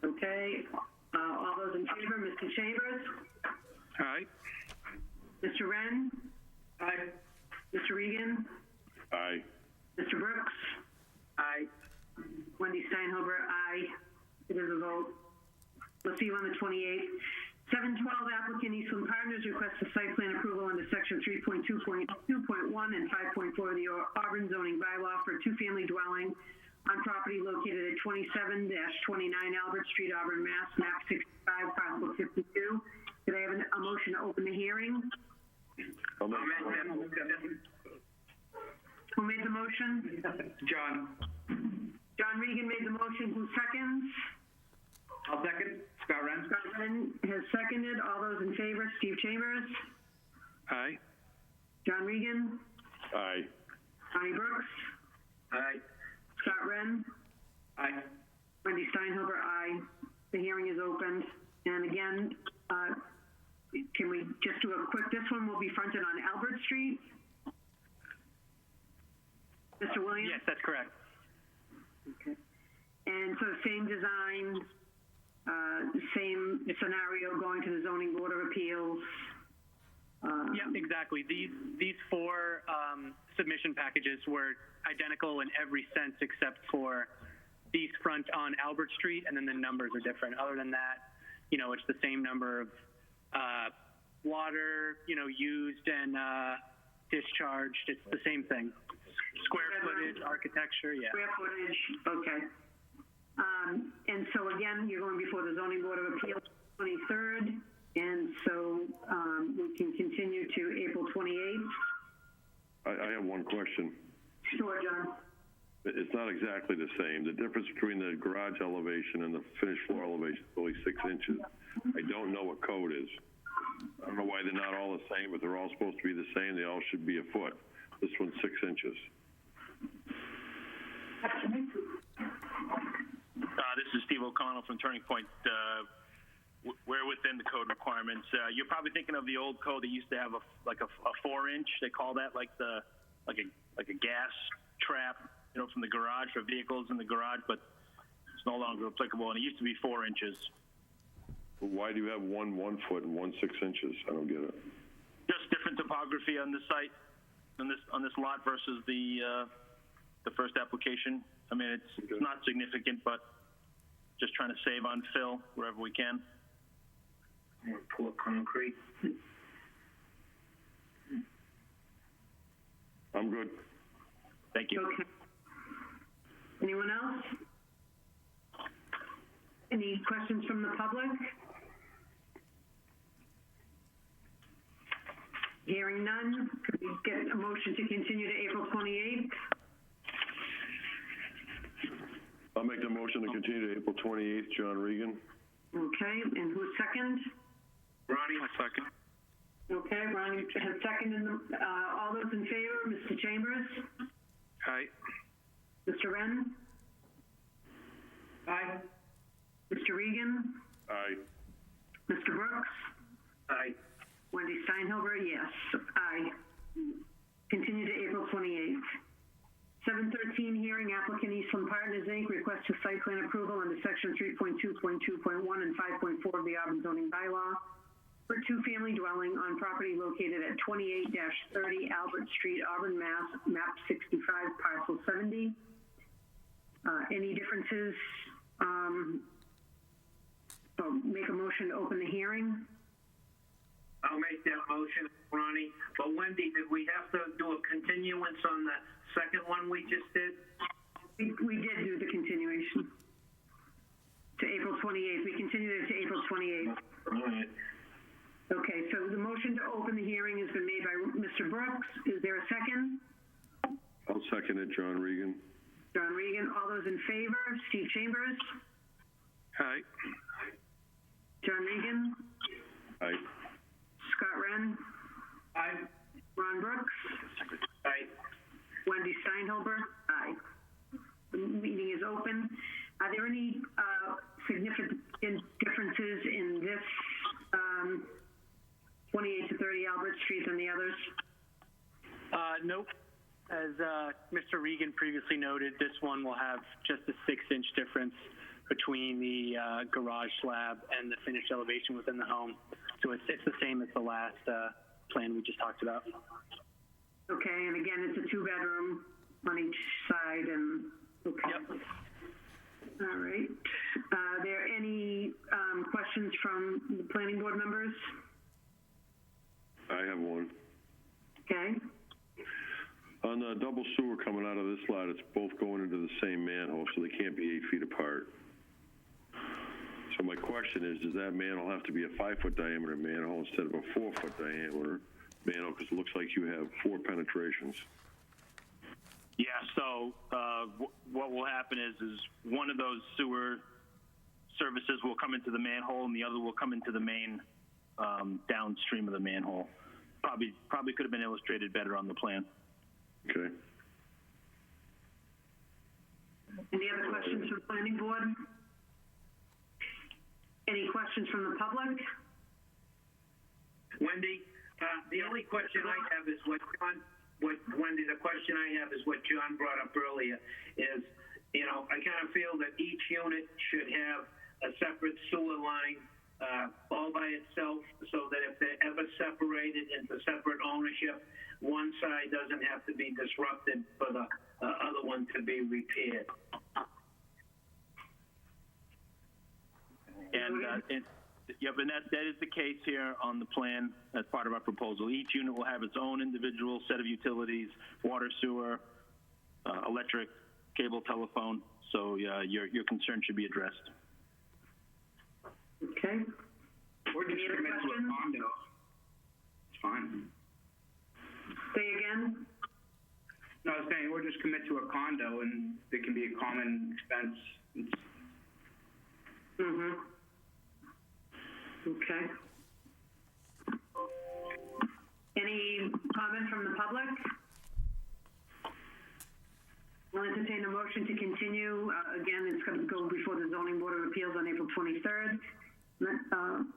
Okay. All those in favor, Mr. Chambers? Aye. Mr. Wren? Aye. Mr. Regan? Aye. Mr. Brooks? Aye. Wendy Steinhuber, aye. It is a vote. We'll see you on the 28th. 712 applicant Eastland Partners requests a site plan approval under section 3.2.2.1 and 5.4 of the Auburn zoning bylaw for a two-family dwelling on property located at 27-29 Albert Street, Auburn, Mass, map 65, parcel 52. Could I have a motion to open the hearing? I'll make that motion. Who made the motion? John. John Regan made the motion. Who seconds? I'll second. Scott Wren. Scott Wren has seconded. All those in favor, Steve Chambers? Aye. John Regan? Aye. Connie Brooks? Aye. Scott Wren? Aye. Wendy Steinhuber, aye. The hearing is opened. And again, can we just do a quick, this one will be fronted on Albert Street? Mr. Williams? Yes, that's correct. Okay. And so same design, same scenario going to the Zoning Board of Appeals. Yeah, exactly. These four submission packages were identical in every sense except for these front on Albert Street, and then the numbers are different. Other than that, it's the same number of water, used and discharged. It's the same thing. Square footage, architecture, yeah. Square footage, okay. And so again, you're going before the Zoning Board of Appeals 23rd, and so we can continue to April 28th. I have one question. Sure, John. It's not exactly the same. The difference between the garage elevation and the finished floor elevation is only 6 inches. I don't know what code is. I don't know why they're not all the same, but they're all supposed to be the same. They all should be a foot. This one's 6 inches. This is Steve O'Connell from Turning Point. We're within the code requirements. You're probably thinking of the old code that used to have a 4-inch. They call that like a gas trap, from the garage for vehicles in the garage, but it's no longer applicable. And it used to be 4 inches. Why do you have one 1 foot and one 6 inches? I don't get it. Just different topography on this site, on this lot versus the first application. I mean, it's not significant, but just trying to save on fill wherever we can. Pour concrete. I'm good. Thank you. Okay. Anyone else? Any questions from the public? Hearing none, could we get a motion to continue to April 28th? I'll make the motion to continue to April 28th. John Regan. Okay, and who's second? Ronnie? A second. Okay, Ronnie has seconded. All those in favor, Mr. Chambers? Aye. Mr. Wren? Aye. Mr. Regan? Aye. Mr. Brooks? Aye. Wendy Steinhuber, yes. Aye. Continue to April 28th. 713 hearing, applicant Eastland Partners, Inc. requests a site plan approval under section 3.2.2.1 and 5.4 of the Auburn zoning bylaw for two-family dwelling on property located at 28-30 Albert Street, Auburn, Mass, map 65, parcel 70. Any differences? Make a motion to open the hearing. I'll make that motion, Ronnie. But Wendy, did we have to do a continuance on the second one we just did? We did do the continuation to April 28th. We continued it to April 28th. All right. Okay, so the motion to open the hearing has been made by Mr. Brooks. Is there a second? I'll second it. John Regan. John Regan. All those in favor? Steve Chambers? Aye. John Regan? Aye. Scott Wren? Aye. Ron Brooks? Aye. Wendy Steinhuber? Aye. The meeting is open. Are there any significant differences in this 28 to 30 Albert Street than the others? Nope. As Mr. Regan previously noted, this one will have just a 6-inch difference between the garage slab and the finished elevation within the home. So it's the same as the last plan we just talked about. Okay, and again, it's a 2-bedroom on each side, and, okay. Yep. All right. Are there any questions from the planning board members? I have one. Okay. On the double sewer coming out of this lot, it's both going into the same manhole, so they can't be 8 feet apart. So my question is, does that manhole have to be a 5-foot diameter manhole instead of a 4-foot diameter manhole? Because it looks like you have 4 penetrations. Yeah, so what will happen is one of those sewer services will come into the manhole and the other will come into the main downstream of the manhole. Probably could have been illustrated better on the plan. Okay. Any other questions from the planning board? Any questions from the public? Wendy, the only question I have is Wendy, the question I have is what John brought up earlier is, I kind of feel that each unit should have a separate sewer line all by itself, so that if they're ever separated into separate ownership, one side doesn't have to be disrupted for the other one to be repaired. And that is the case here on the plan as part of our proposal. Each unit will have its own individual set of utilities, water, sewer, electric, cable, telephone. So your concern should be addressed. Okay. Or just commit to a condo. It's fine. Say again? No, I was saying, or just commit to a condo and it can be a common expense. Mm-hmm. Okay. Any comment from the public? We'll entertain a motion to continue. Again, it's going to go before the Zoning Board of Appeals on April 23rd.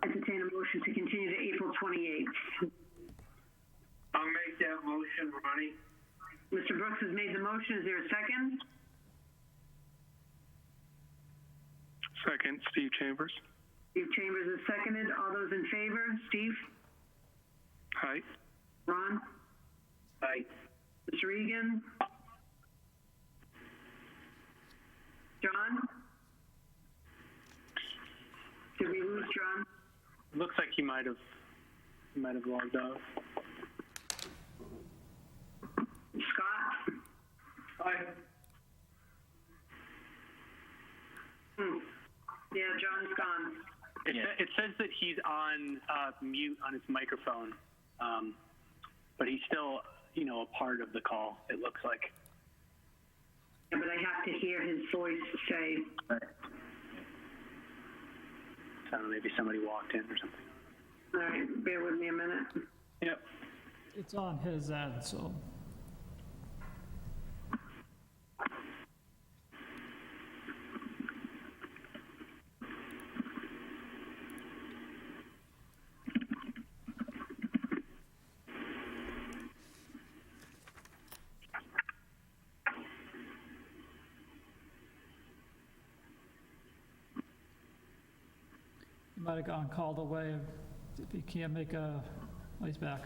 Entertain a motion to continue to April 28th. I'll make that motion, Ronnie. Mr. Brooks has made the motion. Is there a second? Second, Steve Chambers. Steve Chambers is seconded. All those in favor? Steve? Aye. Ron? Aye. Mr. Regan? John? Did we lose John? Looks like he might have logged off. Scott? Aye. Yeah, John's gone. It says that he's on mute on his microphone, but he's still, a part of the call, it looks like. Yeah, but I have to hear his voice say. So maybe somebody walked in or something. All right, bear with me a minute. Yep. It's on his end, so. He might have gotten called away if he can't make oh, he's back.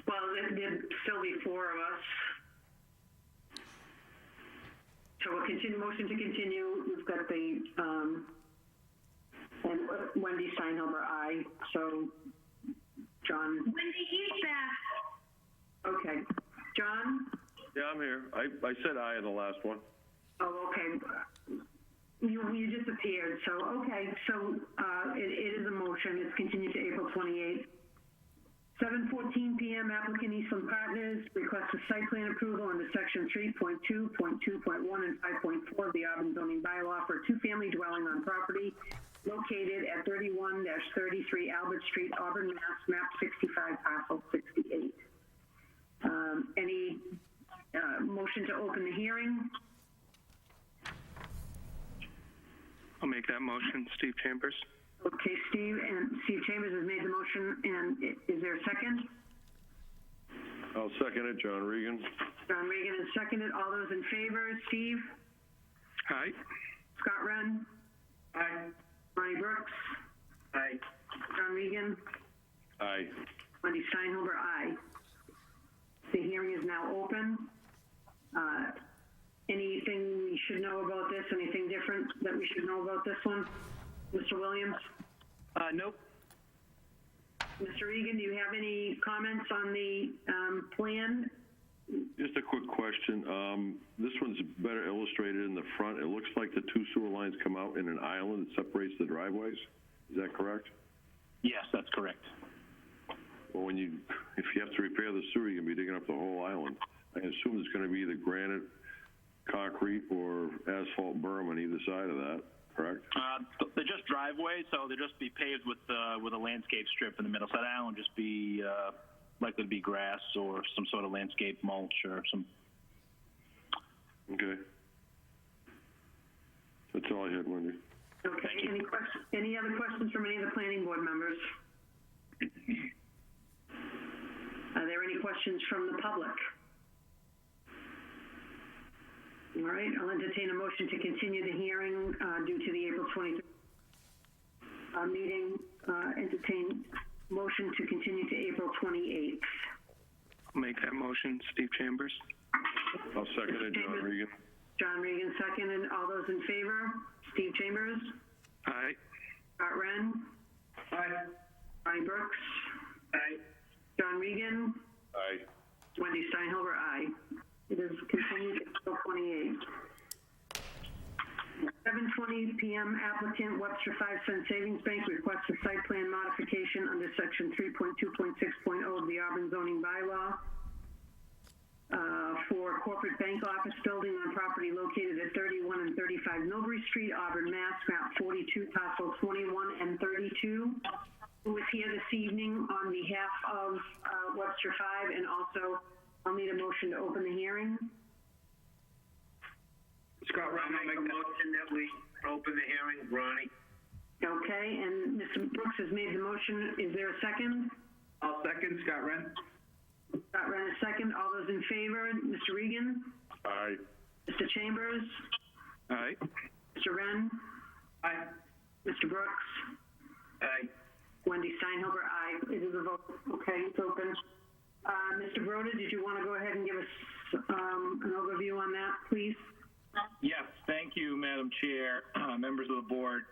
Well, there'd still be 4 of us. So we'll continue, motion to continue. We've got the, and Wendy Steinhilber, aye. So, John. Wendy, he's back. Okay. John? Yeah, I'm here. I said aye in the last one. Oh, okay. You disappeared, so, okay, so, it is a motion, it's continued to April 28th. 7:14 PM, applicant Eastland Partners requests a site plan approval under section 3.2, .2.1, and 5.4 of the Auburn zoning bylaw for a 2-family dwelling on property located at 31-33 Albert Street, Auburn, Mass, map 65, parcel 68. Any motion to open the hearing? I'll make that motion, Steve Chambers. Okay, Steve Chambers has made the motion, and is there a second? I'll second it, John Regan. John Regan has seconded. All those in favor? Steve? Aye. Scott Wren? Aye. Ronnie Brooks? Aye. John Regan? Aye. Wendy Steinhuber, aye. The hearing is now open. Anything we should know about this? Anything different that we should know about this one? Mr. Williams? Nope. Mr. Regan, do you have any comments on the plan? Just a quick question. This one's better illustrated in the front. It looks like the two sewer lines come out in an island that separates the driveways. Is that correct? Yes, that's correct. Well, if you have to repair the sewer, you're going to be digging up the whole island. I assume there's going to be either granite, concrete, or asphalt berm on either side of that, correct? They're just driveways, so they'll just be paved with a landscape strip in the middle. So that island will just be likely to be grass or some sort of landscape mulch or some. Okay. That's all I had, Wendy. Okay. Any other questions from any of the planning board members? Are there any questions from the public? All right, I'll entertain a motion to continue the hearing due to the April 23rd meeting. Entertain motion to continue to April 28th. I'll make that motion, Steve Chambers. I'll second it, John Regan. John Regan, second, and all those in favor? Steve Chambers? Aye. Scott Wren? Aye. Ronnie Brooks? Aye. John Regan? Aye. Wendy Steinhuber, aye. It is continued to April 28th. 7:20 p.m. Applicant Webster 5 Cent Savings Bank requests a site plan modification under section 3.2.6.0 of the Auburn zoning bylaw for a corporate bank office building on property located at 31 and 35 Millbury Street, Auburn, Mass. Map 42, parcel 21 and 32. Who is here this evening on behalf of Webster 5, and also I'll need a motion to open the hearing. Scott Wren, I'll make a motion that we open the hearing. Ronnie? Okay, and Mr. Brooks has made the motion. Is there a second? I'll second. Scott Wren. Scott Wren is second. All those in favor? Mr. Regan? Aye. Mr. Chambers? Aye. Mr. Wren? Aye. Mr. Brooks? Aye. Wendy Steinhuber, aye. It is a vote. Okay, it's open. Mr. Broder, did you want to go ahead and give us an overview on that, please? Yes, thank you, Madam Chair, members of the board.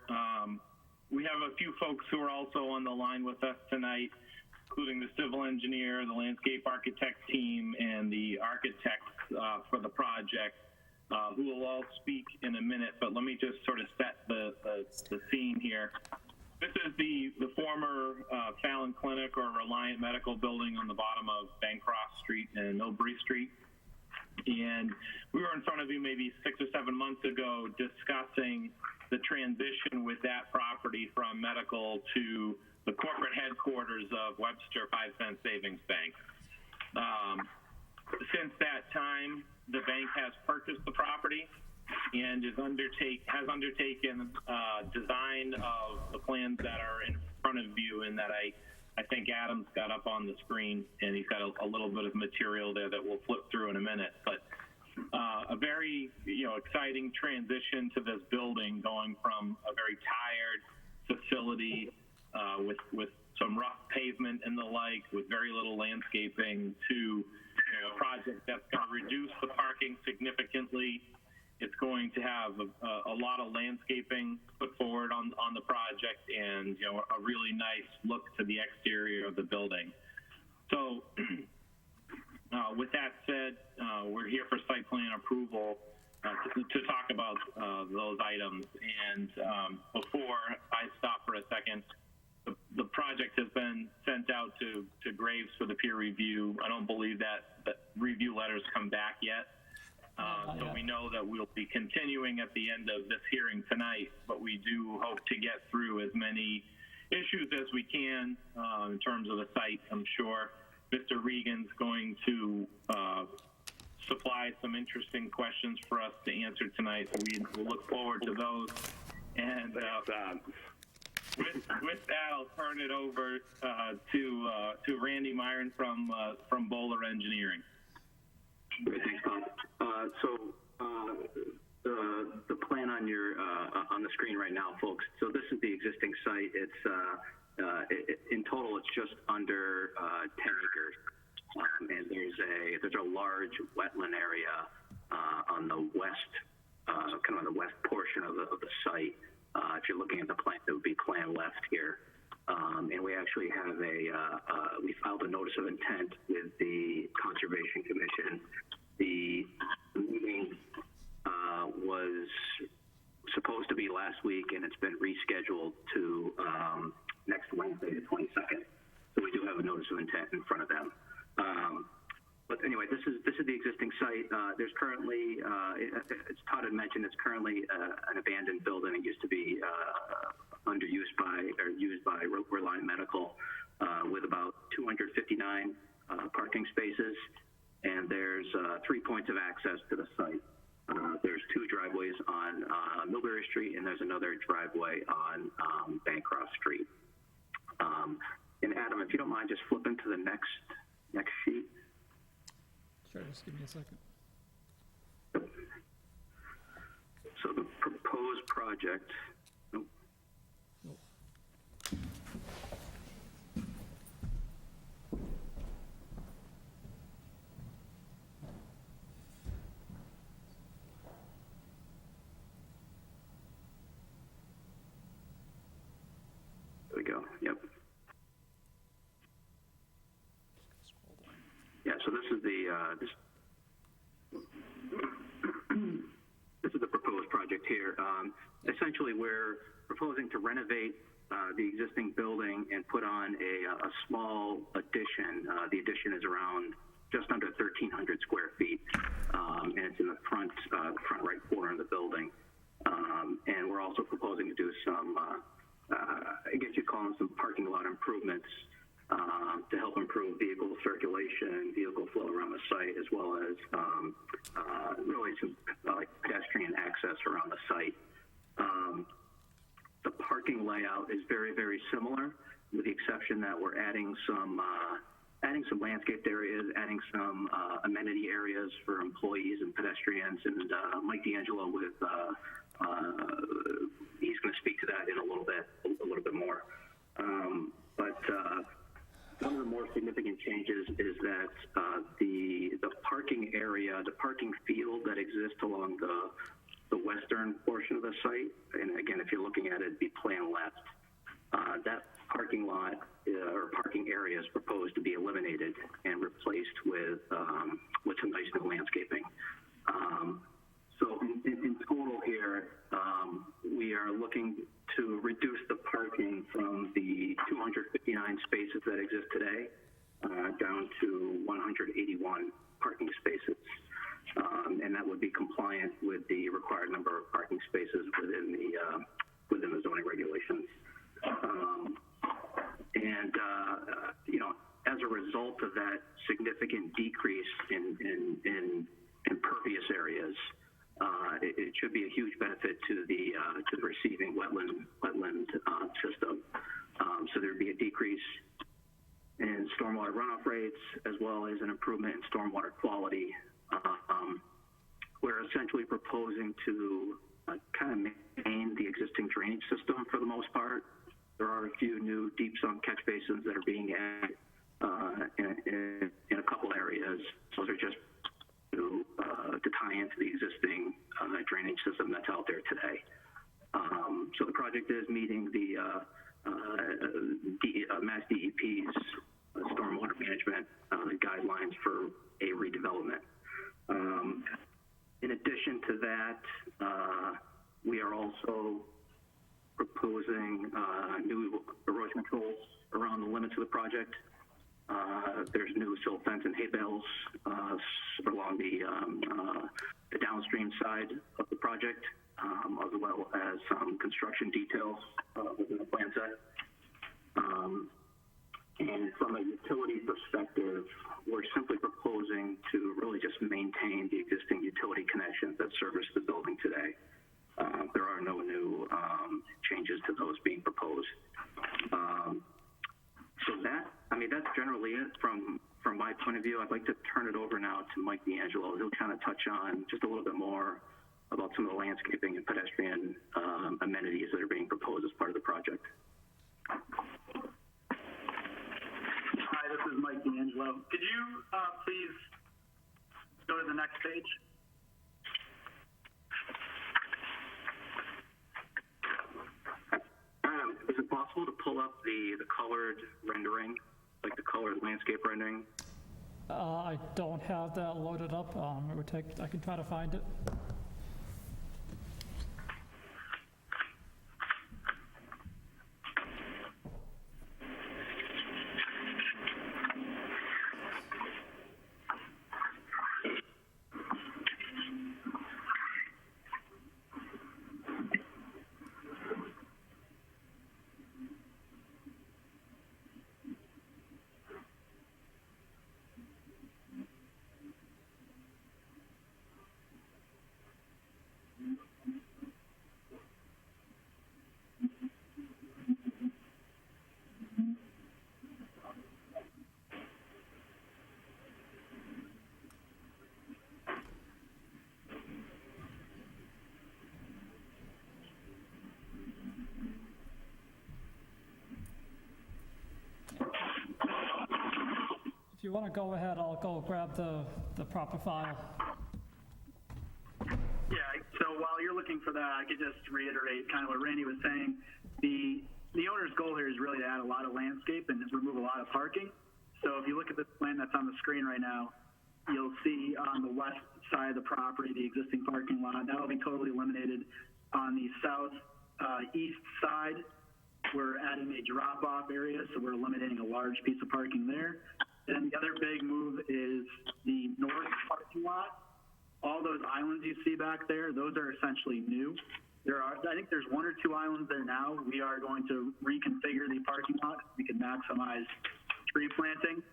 We have a few folks who are also on the line with us tonight, including the civil engineer, the landscape architect team, and the architects for the project, who will all speak in a minute. But let me just sort of set the scene here. This is the former Fallon Clinic or Reliant Medical building on the bottom of Bancroft Street and Millbury Street. And we were in front of you maybe 6 or 7 months ago discussing the transition with that property from medical to the corporate headquarters of Webster 5 Cent Savings Bank. Since that time, the bank has purchased the property and has undertaken design of the plans that are in front of you, and that I think Adam's got up on the screen, and he's got a little bit of material there that we'll flip through in a minute. But a very exciting transition to this building, going from a very tired facility with some rough pavement and the like, with very little landscaping, to a project that's going to reduce the parking significantly. It's going to have a lot of landscaping put forward on the project, and a really nice look to the exterior of the building. So with that said, we're here for site plan approval to talk about those items. And before I stop for a second, the project has been sent out to Graves for the peer review. I don't believe that review letters come back yet. So we know that we'll be continuing at the end of this hearing tonight, but we do hope to get through as many issues as we can in terms of the site. I'm sure Mr. Regan's going to supply some interesting questions for us to answer tonight, so we look forward to those. And with that, I'll turn it over to Randy Myron from Bowler Engineering. Great, thanks, Bob. The plan on your on the screen right now, folks. So this is the existing site. It's in total, it's just under 10 acres, and there's a large wetland area on the west, kind of on the west portion of the site. If you're looking at the plan, it would be plan left here. And we actually have we filed a notice of intent with the Conservation Commission. The meeting was supposed to be last week, and it's been rescheduled to next Wednesday, the 22nd. So we do have a notice of intent in front of them. But anyway, this is the existing site. There's currently, as Todd had mentioned, it's currently an abandoned building. It used to be used by Reliant Medical, with about 259 parking spaces, and there's 3 points of access to the site. There's 2 driveways on Millbury Street, and there's another driveway on Bancroft Street. And Adam, if you don't mind, just flipping to the next sheet. Sure, just give me a second. So the proposed project. Nope. There we go. Yep. Yeah, so this is the proposed project here. Essentially, we're proposing to renovate the existing building and put on a small addition. The addition is around just under 1,300 square feet, and it's in the front right corner of the building. And we're also proposing to do some, I guess you'd call them some parking lot improvements to help improve vehicle circulation, vehicle flow around the site, as well as really some pedestrian access around the site. The parking layout is very, very similar, with the exception that we're adding some landscaped areas, adding some amenity areas for employees and pedestrians, and Mike D'Angelo he's going to speak to that in a little bit more. But one of the more significant changes is that the parking area, the parking field that exists along the western portion of the site, and again, if you're looking at it, it'd be plan left. That parking lot or parking area is proposed to be eliminated and replaced with some nice new landscaping. So in total here, we are looking to reduce the parking from the 259 spaces that exist today down to 181 parking spaces. And that would be compliant with the required number of parking spaces within the zoning regulations. As a result of that significant decrease in impervious areas, it should be a huge benefit to the receiving wetland system. So there'd be a decrease in stormwater runoff rates, as well as an improvement in stormwater quality. We're essentially proposing to kind of maintain the existing drainage system for the most part. There are a few new deep sunk catch basins that are being added in a couple areas. So they're just to tie into the existing drainage system that's out there today. So the project is meeting the Mass DEP's stormwater management guidelines for a redevelopment. In addition to that, we are also proposing new erosion controls around the limits of the project. There's new silt fence and hay bales along the downstream side of the project, as well as some construction details within the plan set. And from a utility perspective, we're simply proposing to really just maintain the existing utility connections that service the building today. There are no new changes to those being proposed. generally it from my point of view. I'd like to turn it over now to Mike D'Angelo. He'll kind of touch on just a little bit more about some of the landscaping and pedestrian amenities that are being proposed as part of the project. Hi, this is Mike D'Angelo. Could you please go to the next page? Is it possible to pull up the colored rendering, like the colored landscape rendering? I don't have that loaded up. It would take, I can try to find it. If you want to go ahead, I'll go grab the proper file. Yeah, so while you're looking for that, I could just reiterate kind of what Randy was saying. The owner's goal here is really to add a lot of landscape and remove a lot of parking. So if you look at this plan that's on the screen right now, you'll see on the west side of the property, the existing parking lot, that'll be totally eliminated. On the south east side, we're adding a drop-off area, so we're eliminating a large piece of parking there. And the other big move is the north parking lot. All those islands you see back there, those are essentially new. I think there's one or two islands there now. We are going to reconfigure the parking lot. We can maximize tree planting.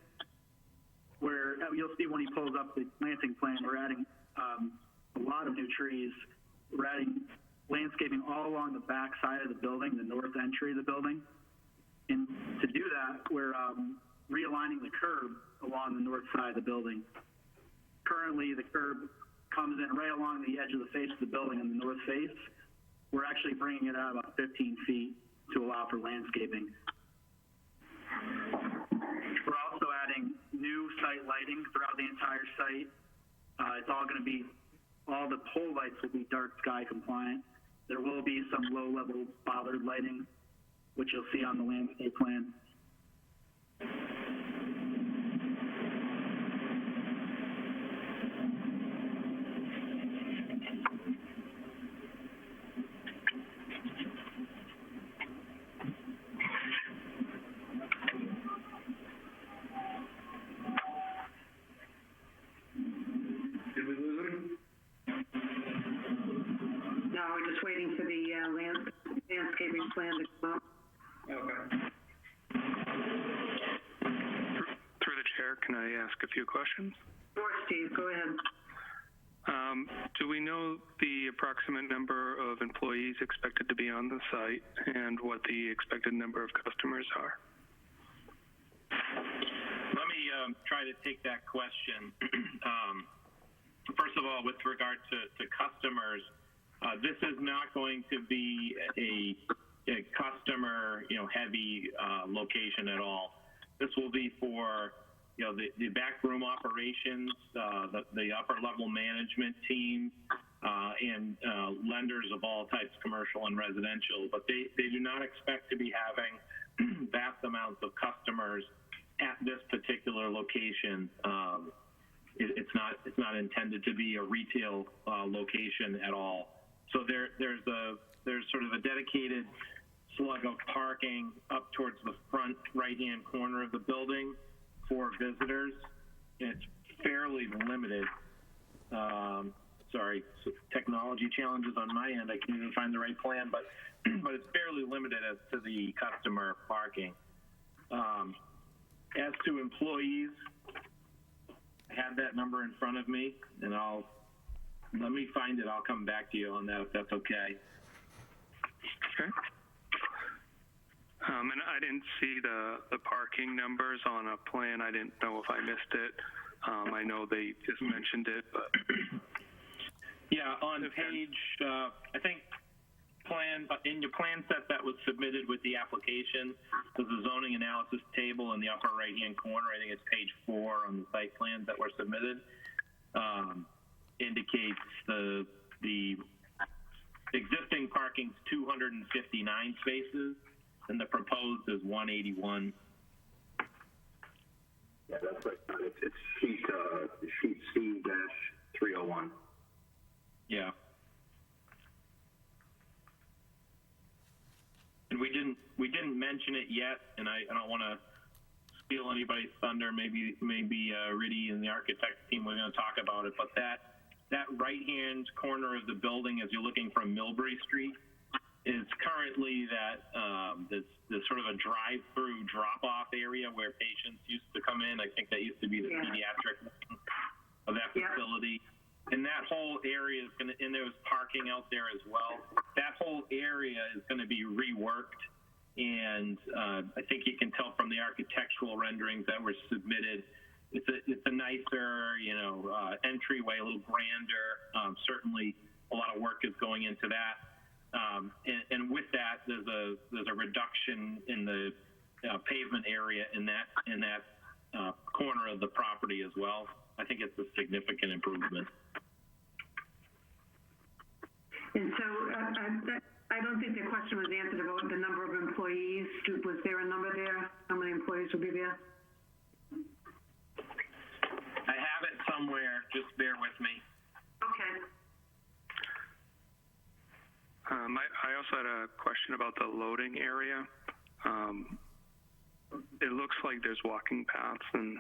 Where you'll see when he pulls up the planting plan, we're adding a lot of new trees. We're adding landscaping all along the back side of the building, the north entry of the building. And to do that, we're realigning the curb along the north side of the building. Currently, the curb comes in right along the edge of the face of the building in the north face. We're actually bringing it out about 15 feet to allow for landscaping. We're also adding new site lighting throughout the entire site. It's all going to be, all the pole lights will be dark sky compliant. There will be some low-level bollard lighting, which you'll see on the landscape plan. Did we lose him? No, we're just waiting for the landscaping plan to come up. Okay. Through the chair, can I ask a few questions? Sure, Steve, go ahead. Do we know the approximate number of employees expected to be on the site and what the expected number of customers are? Let me try to take that question. First of all, with regard to customers, this is not going to be a customer, heavy location at all. This will be for, the backroom operations, the upper level management team, and lenders of all types, commercial and residential. But they do not expect to be having vast amounts of customers at this particular location. It's not intended to be a retail location at all. So there's sort of a dedicated slug of parking up towards the front right-hand corner of the building for visitors. It's fairly limited. Sorry, technology challenges on my end. I can't even find the right plan, but it's fairly limited as to the customer parking. As to employees, I have that number in front of me, and let me find it. I'll come back to you on that if that's okay. Okay. And I didn't see the parking numbers on a plan. I didn't know if I missed it. I know they just mentioned it, but. Yeah, on page, I think in your plan set that was submitted with the application, there's a zoning analysis table in the upper right-hand corner. I think it's page 4 on the site plans that were submitted. Indicates the existing parking's 259 spaces, and the proposed is 181. Yeah, that's right. It's sheet C-301. Yeah. And we didn't mention it yet, and I don't want to steal anybody's thunder. Maybe Riddy and the architect team were going to talk about it, but that right-hand corner of the building as you're looking from Millbury Street is currently there's sort of a drive-through drop-off area where patients used to come in. I think that used to be the pediatric wing of that facility. And that whole area is going to, and there's parking out there as well. That whole area is going to be reworked. And I think you can tell from the architectural renderings that were submitted, it's a nicer, entryway, a little grander. Certainly a lot of work is going into that. And with that, there's a reduction in the pavement area in that corner of the property as well. I think it's a significant improvement. And so I don't think the question was answered about the number of employees. Was there a number there? How many employees will be there? I have it somewhere. Just bear with me. Okay. I also had a question about the loading area. It looks like there's walking paths and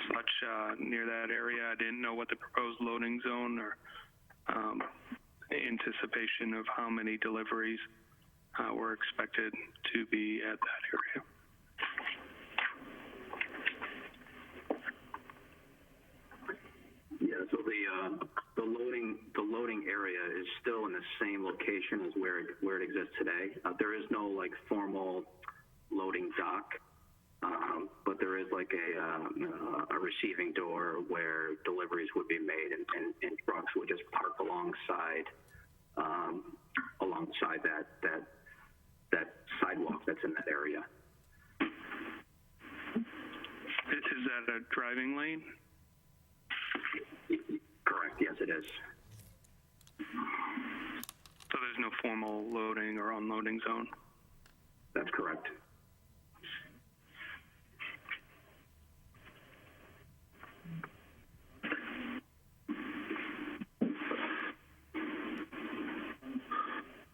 such near that area. I didn't know what the proposed loading zone or anticipation of how many deliveries were expected to be at that area. Yeah, so the loading area is still in the same location as where it exists today. There is no formal loading dock, but there is a receiving door where deliveries would be made, and trucks would just park alongside that sidewalk that's in that area. Is that a driving lane? Correct, yes it is. So there's no formal loading or unloading zone? That's correct.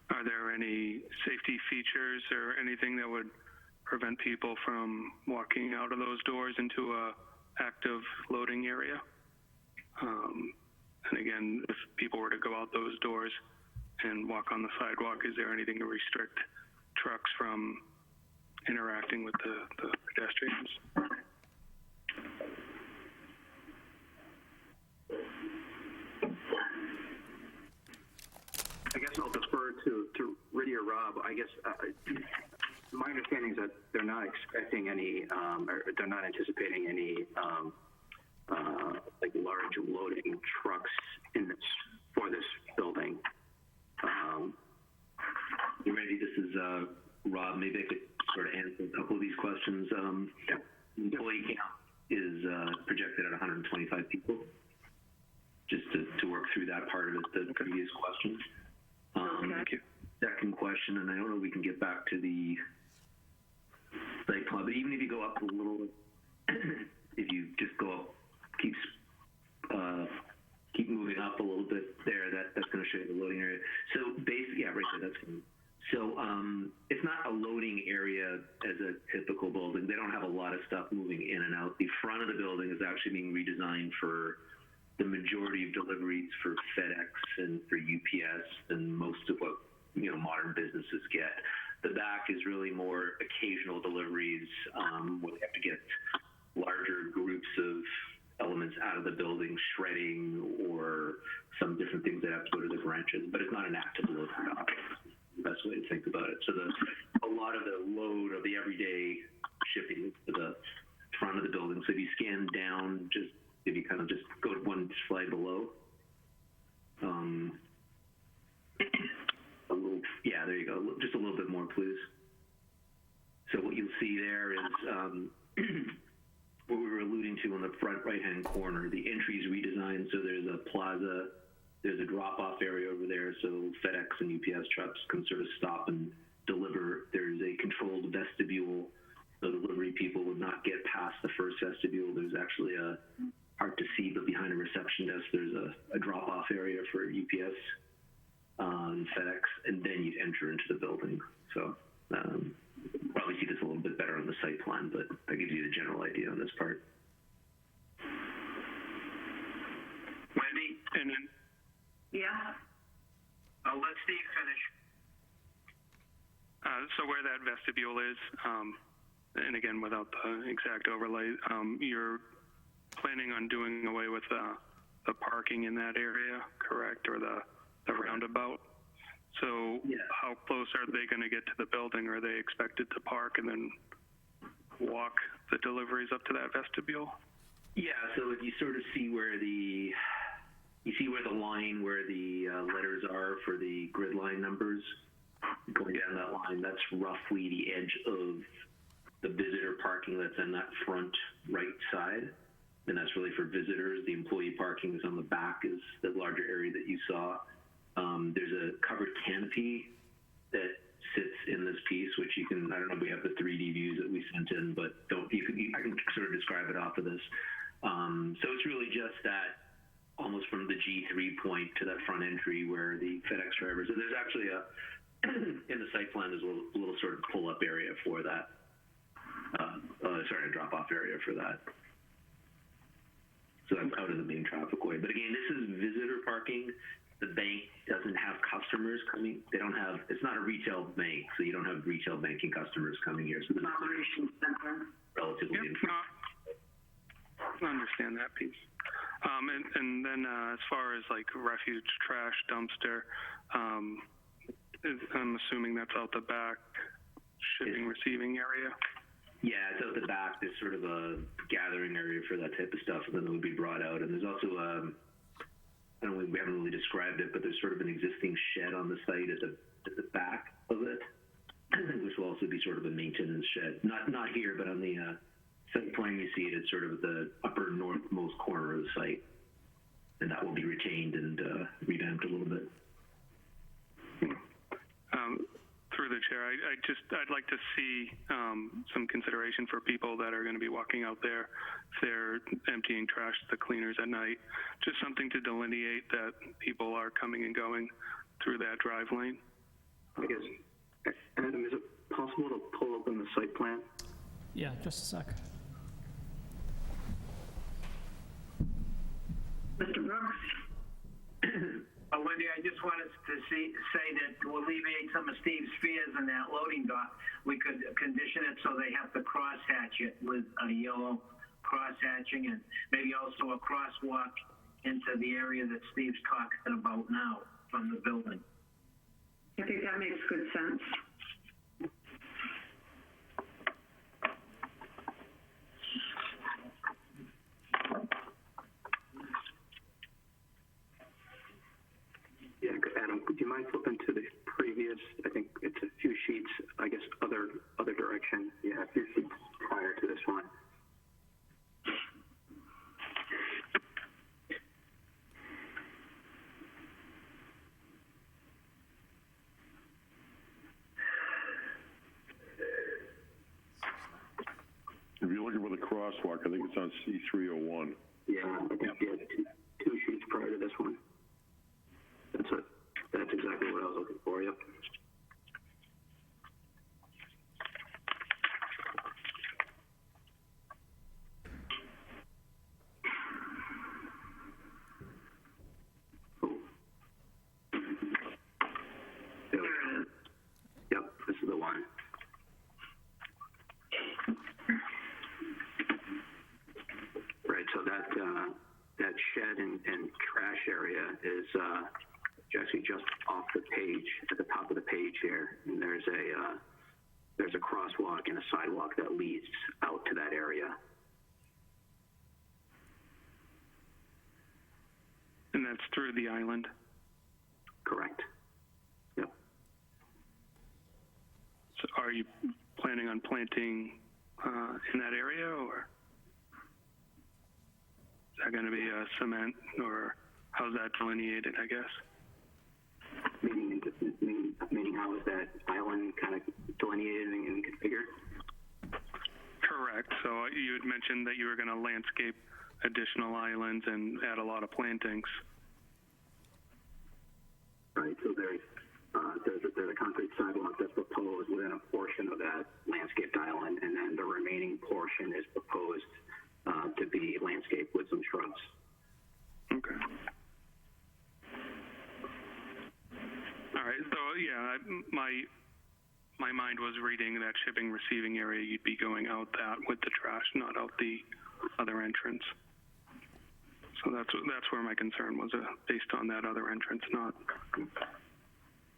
Are there any safety features or anything that would prevent people from walking out of those doors into a active loading area? And again, if people were to go out those doors and walk on the sidewalk, is there anything to restrict trucks from interacting with the pedestrians? I guess I'll defer to Riddy or Rob. I guess my understanding is that they're not expecting any, or they're not anticipating any large loading trucks for this building. Randy, this is Rob. Maybe I could sort of answer a couple of these questions. Employee count is projected at 125 people. Just to work through that part of it, the previous question. Thank you. Second question, and I don't know if we can get back to the site plan, but even if you go up a little, if you just go up, keep moving up a little bit there, that's going to show you the loading area. So basically, yeah, right there, that's going to. So it's not a loading area as a typical building. They don't have a lot of stuff moving in and out. The front of the building is actually being redesigned for the majority of deliveries for FedEx and for UPS and most of what modern businesses get. The back is really more occasional deliveries where they have to get larger groups of elements out of the building, shredding, or some different things that have to go to the branches. But it's not an active loading dock. Best way to think about it. So a lot lot of the load of the everyday shipping to the front of the building. So if you scan down, if you kind of just go one slide below. There you go. Just a little bit more, please. So what you'll see there is what we were alluding to in the front right-hand corner. The entry is redesigned, so there's a plaza, there's a drop-off area over there, so FedEx and UPS trucks can sort of stop and deliver. There's a controlled vestibule, so delivery people would not get past the first vestibule. There's actually hard to see, but behind a reception desk, there's a drop-off area for UPS and FedEx, and then you enter into the building. So probably see this a little bit better on the site plan, but that gives you the general idea on this part. Wendy? And then, Yeah? I'll let Steve finish. so where that vestibule is, and again, without the exact overlay, you're planning on doing away with the parking in that area, correct, or the roundabout? So how close are they going to get to the building? Are they expected to park and then walk the deliveries up to that vestibule? Yeah, so if you sort of see where the line where the letters are for the grid line numbers, going down that line, that's roughly the edge of the visitor parking that's in that front right side. And that's really for visitors. The employee parking is on the back, is the larger area that you saw. There's a covered canopy that sits in this piece, which you can, I don't know if we have the 3D views that we sent in, but I can sort of describe it off of this. So it's really just that, almost from the G3 point to that front entry where the FedEx drivers, and there's actually in the site plan, there's a little sort of pull-up area for that, a drop-off area for that. So that's out of the main traffic way. But again, this is visitor parking. The bank doesn't have customers coming. It's not a retail bank, so you don't have retail banking customers coming here. So the Operations center. Relatively I understand that piece. And then as far as like refuge, trash, dumpster, I'm assuming that's out the back shipping, receiving area? Yeah, it's out the back. There's sort of a gathering area for that type of stuff, and then it would be brought out. And there's also, I don't know, we haven't really described it, but there's sort of an existing shed on the site at the back of it, which will also be sort of a maintenance shed. Not here, but on the site plan you see it, it's sort of at the upper northmost corner of the site, and that will be retained and revamped a little bit. Through the chair, I'd like to see some consideration for people that are going to be walking out there if they're emptying trash to the cleaners at night. Just something to delineate that people are coming and going through that drive lane. I guess, Adam, is it possible to pull open the site plan? Yeah, just a sec. Mr. Brooks? Wendy, I just wanted to say that to alleviate some of Steve's fears in that loading dock, we could condition it so they have to cross-hatch it with a yellow cross-hatching, and maybe also a crosswalk into the area that Steve's talking about now from the building. I think that makes good sense. Yeah, Adam, would you mind flipping to the previous, I think it's a few sheets, I guess, other direction. Yeah, a few sheets prior to this one. If you're looking for the crosswalk, I think it's on C301. Yeah, I think two sheets prior to this one. That's exactly what I was looking for, yep. Yep, this is the one. Right, so that shed and trash area is actually just off the page, at the top of the page here. And there's a there's a crosswalk and a sidewalk that leads out to that area. And that's through the island? Correct. Yep. So are you planning on planting in that area, or is that going to be a cement, or how's that delineated, I guess? Meaning how is that island kind of delineated and configured? Correct. So you had mentioned that you were going to landscape additional islands and add a lot of plantings. Right. So there's a concrete sidewalk that's proposed within a portion of that landscaped island, and then the remaining portion is proposed to be landscaped with some shrubs. Okay. All right. So yeah, my mind was reading that shipping receiving area. You'd be going out that with the trash, not out the other entrance. So that's where my concern was, based on that other entrance, not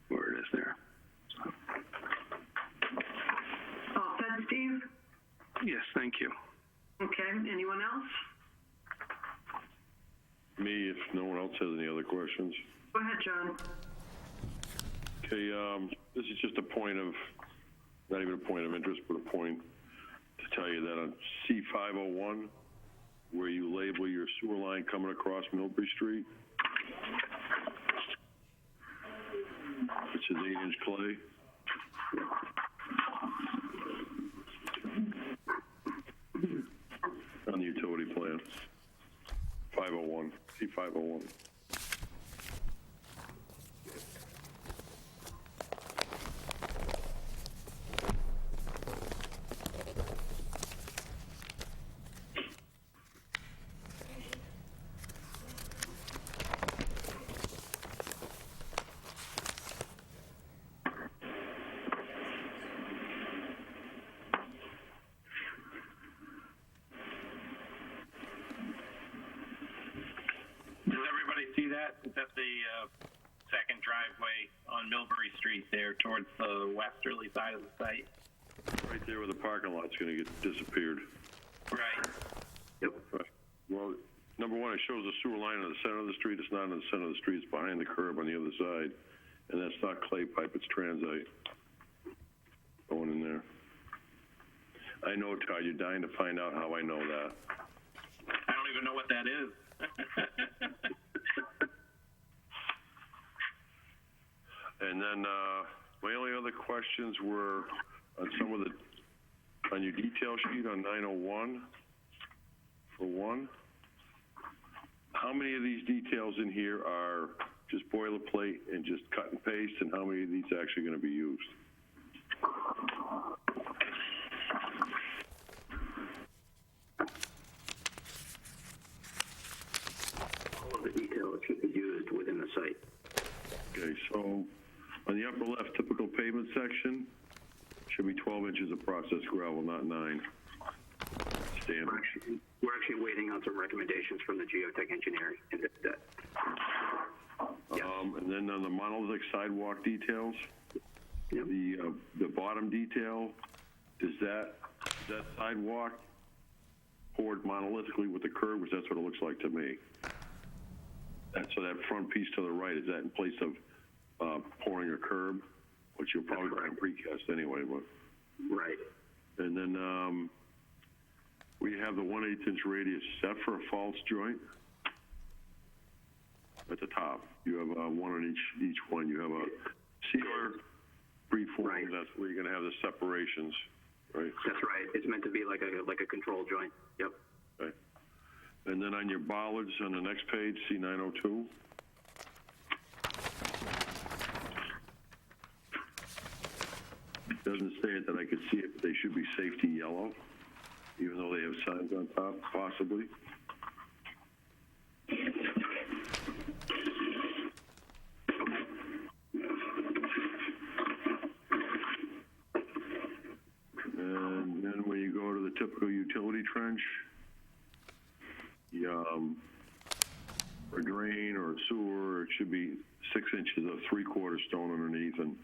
where it is there. So. All set, Steve? Yes, thank you. Okay, anyone else? Me, if no one else has any other questions. Go ahead, John. Okay, this is just a point of, not even a point of interest, but a point to tell you that on C501, where you label your sewer line coming across Millbury Street, which is 8-inch clay. On the utility plan. 501, C501. See that? It's at the second driveway on Millbury Street there towards the westerly side of the site. Right there where the parking lot's going to get disappeared. Right. Yep. Right. Well, number one, it shows the sewer line in the center of the street. It's not in the center of the street. It's behind the curb on the other side. And that's not clay pipe. It's transite going in there. I know, Todd, you're dying to find out how I know that. I don't even know what that is. And then my only other questions were on on your detail sheet on 901, for one. How many of these details in here are just boilerplate and just cut and paste, and how many of these are actually going to be used? All of the details should be used within the site. Okay, so on the upper left, typical pavement section, should be 12 inches of processed gravel, not 9. Standard. We're actually waiting on some recommendations from the geotech engineer. And then on the monolithic sidewalk details, the bottom detail, is that sidewalk poured monolithically with the curb? Because that's what it looks like to me. So that front piece to the right, is that in place of pouring a curb, which you'll probably run precast anyway, but. Right. And then we have the 1/8 inch radius set for a false joint. At the top, you have one on each one. You have a sealer preform. Right. That's where you're going to have the separations, right? That's right. It's meant to be like a control joint. Yep. Okay. And then on your bollards on the next page, C902. It doesn't say it that I could see it, but they should be safety yellow, even though they have signs on top, possibly. And then when you go to the typical utility trench, for a drain or a sewer, it should be 6 inches of 3/4 stone underneath and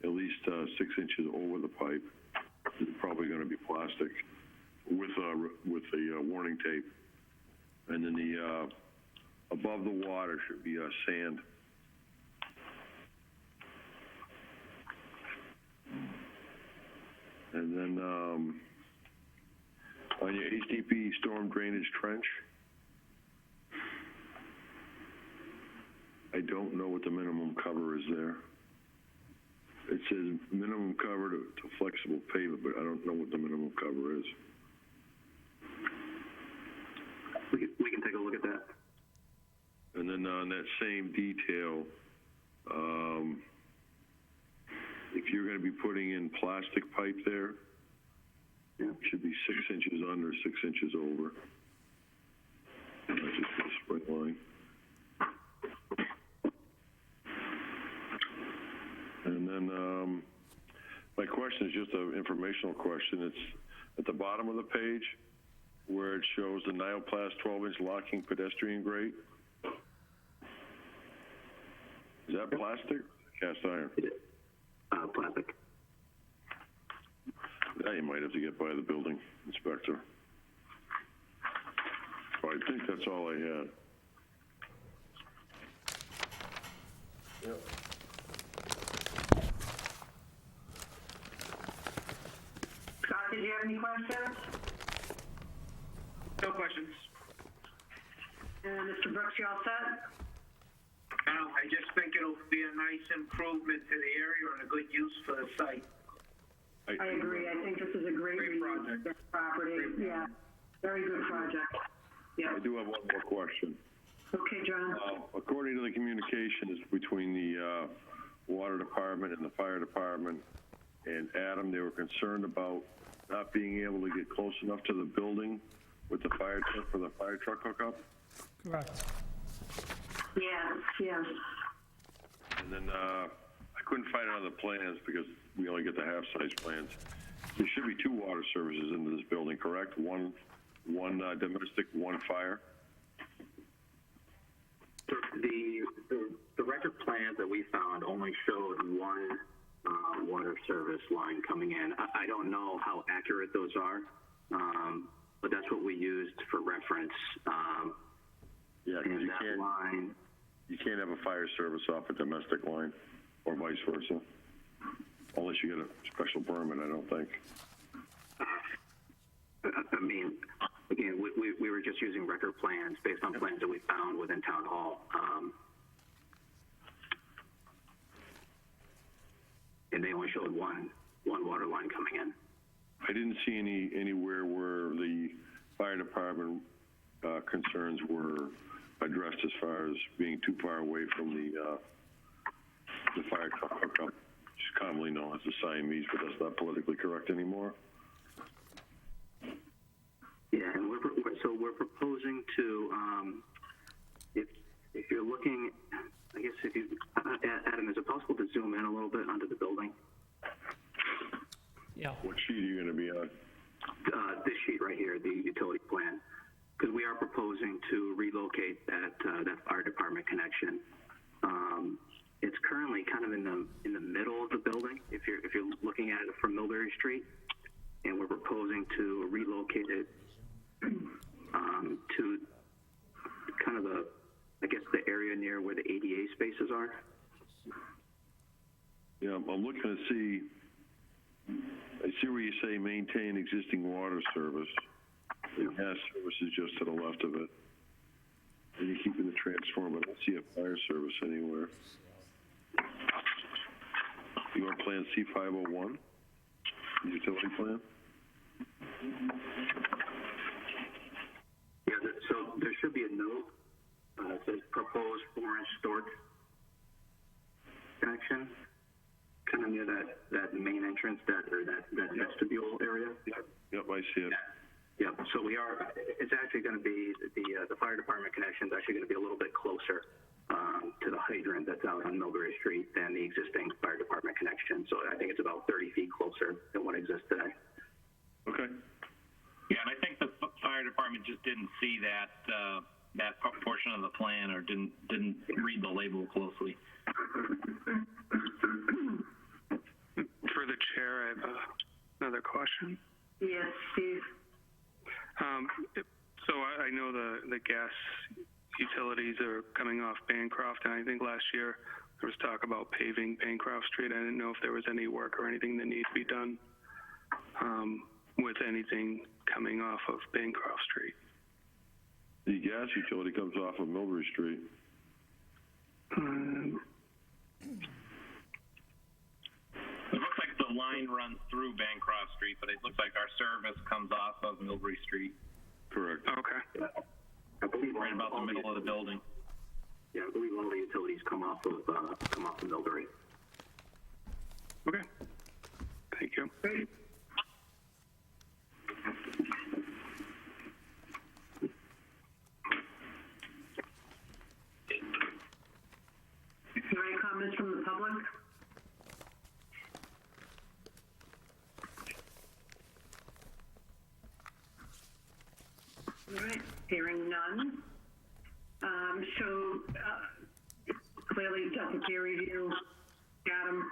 at least 6 inches over the pipe. It's probably going to be plastic with the warning tape. And then the above the water should be sand. And then on your HDP storm drainage trench, I don't know what the minimum cover is there. It says minimum cover to flexible pavement, but I don't know what the minimum cover is. We can take a look at that. And then on that same detail, if you're going to be putting in plastic pipe there, it should be 6 inches under, 6 inches over. That's just a spring line. And then my question is just an informational question. It's at the bottom of the page where it shows the Nioplast 12-inch locking pedestrian grate. Is that plastic? Cast iron? Plastic. That you might have to get by the building inspector. So I think that's all I had. Yep. Scott, did you have any questions? No questions. And Mr. Brooks, you all set? I just think it'll be a nice improvement to the area and a good use for the site. I agree. I think this is a great project. property. Yeah, very good project. Yeah. I do have one more question. Okay, John. According to the communications between the water department and the fire department and Adam, they were concerned about not being able to get close enough to the building with the fire truck for the fire truck hookup. Correct. Yes. And then I couldn't find it on the plans because we only get the half-size plans. There should be 2 water services into this building, correct? One domestic, 1 fire. The record plans that we found only showed 1 water service line coming in. I don't know how accurate those are, but that's what we used for reference. Yeah, because you can't have a fire service off a domestic line, or vice versa, unless you get a special permit. I don't think. I mean, again, we were just using record plans based on plans that we found within Town Hall. And they only showed one water line coming in. I didn't see anywhere where the fire department concerns were addressed as far as being too far away from the fire truck hookup, which is commonly known as the Siamese, but that's not politically correct anymore. Yeah, and we're proposing to, if you're looking, I guess if you, Adam, is it possible to zoom in a little bit onto the building? Yeah. What sheet are you going to be on? This sheet right here, the utility plan, because we are proposing to relocate that fire department connection. It's currently kind of in the middle of the building. If you're looking at it from Millbury Street, and we're proposing to relocate it to kind of the area near where the ADA spaces are. Yeah, I'm looking to see. I see where you say maintain existing water service. The gas service is just to the left of it. And you're keeping the transformer. I don't see a fire service anywhere. You want plan C501? The utility plan? Yeah, so there should be a note that says proposed 4-inch storage connection, kind of near that main entrance, that vestibule area. Yep, I see it. Yeah, so it's actually going to be, the fire department connection is actually going to be a little bit closer to the hydrant that's out on Millbury Street than the existing fire department connection. So I think it's about 30 feet closer than what exists today. Okay. Yeah, and I think the fire department just didn't see that portion of the plan, or didn't read the label closely. For the chair, I have another question. Yes, Steve. So I know the gas utilities are coming off Bancroft, and I think last year there was talk about paving Bancroft Street. I didn't know if there was any work or anything that needs to be done with anything coming off of Bancroft Street. The gas utility comes off of Millbury Street. It looks like the line runs through Bancroft Street, but it looks like our service comes off of Millbury Street. Correct. Okay. I believe right about the middle of the building. Yeah, I believe all the utilities come off of Millbury. Okay. Thank you. Great. Any comments from the public? All right, hearing none. Clearly it's up for peer review. Adam?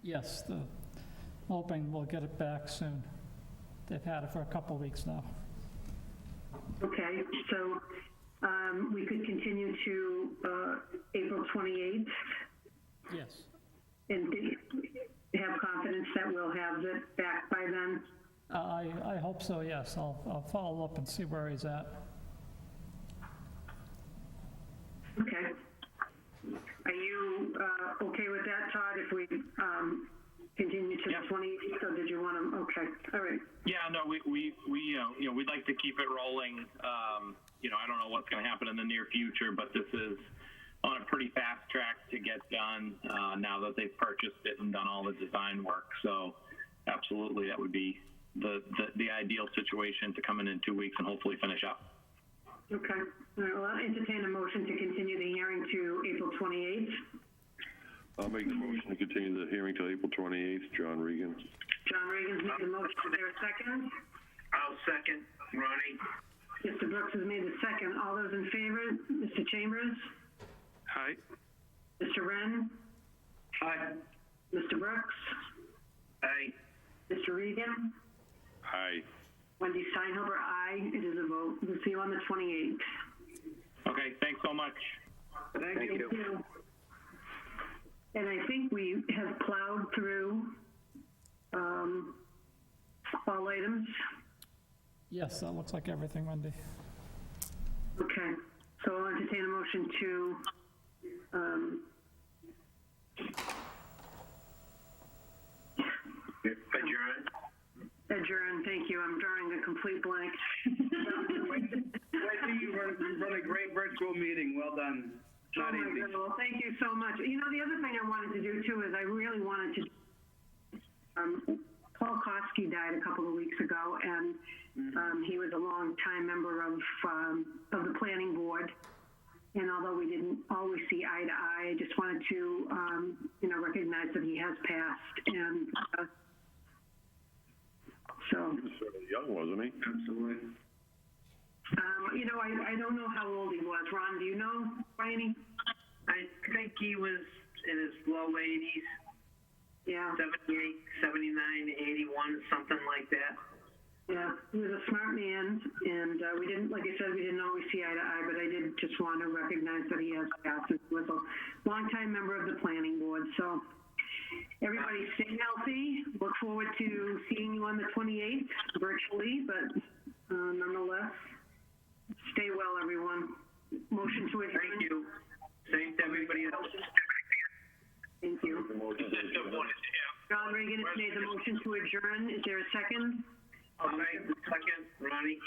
Yes, hoping we'll get it back soon. They've had it for a couple weeks now. Okay, so we could continue to April 28th Yes. and have confidence that we'll have it back by then? I hope so, yes. I'll follow up and see where he's at. Okay. Are you okay with that, Todd, if we continue to the 28th, or did you want to, okay, all right. Yeah, no, we we'd like to keep it rolling. I don't know what's going to happen in the near future, but this is on a pretty fast track to get done now that they've purchased it and done all the design work. So absolutely, that would be the ideal situation to come in 2 weeks and hopefully finish up. Okay. All right, well, I'll entertain a motion to continue the hearing to April 28th. I'll make the motion to continue the hearing till April 28th. John Regan. John Regan's made the motion. Is there a second? I'll second. Ronnie? Mr. Brooks has made the second. All those in favor? Mr. Chambers? Aye. Mr. Wren? Aye. Mr. Brooks? Aye. Mr. Regan? Aye. Wendy Steinhuber, aye. It is a vote. We'll see you on the 28th. Okay, thanks so much. Thank you. And I think we have plowed through all items. Yes, that looks like everything, Wendy. Okay, so I'll entertain a motion to adjourn. Thank you. I'm drawing a complete blank. Wendy, you run a great virtual meeting. Well done. Not easy. God. Well, thank you so much. You know, the other thing I wanted to do too is I really wanted to. Paul Koski died a couple of weeks ago, and he was a long-time member of the planning board. And although we didn't always see eye to eye, I just wanted to, recognize that he has passed. And so. He was fairly young, wasn't he? Absolutely. I don't know how old he was. Ron, do you know, Franny? I think he was in his low 80s. Yeah. 78, 79, 81, something like that. Yeah, he was a smart man, and we didn't, like I said, we didn't always see eye to eye, but I did just want to recognize that he has passed. He was a longtime member of the planning board. So everybody stay healthy. Look forward to seeing you on the 28th virtually, but nonetheless, stay well, everyone. Motion to adjourn. Thank you. Same to everybody else. Thank you. John Regan has made the motion to adjourn. Is there a second? I'll make the second. Ronnie?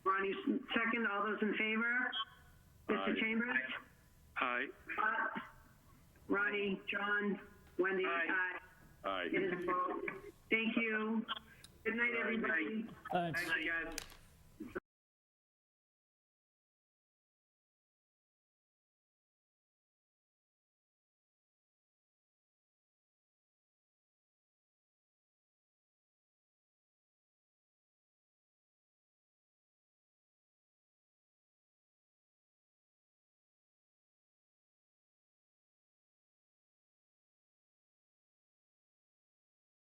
Ronnie, second. All those in favor? Mr. Chambers? Aye. Ronnie, John, Wendy? Aye. Aye. It is a vote. Thank you. Good night, everybody. Thanks. Good night, guys.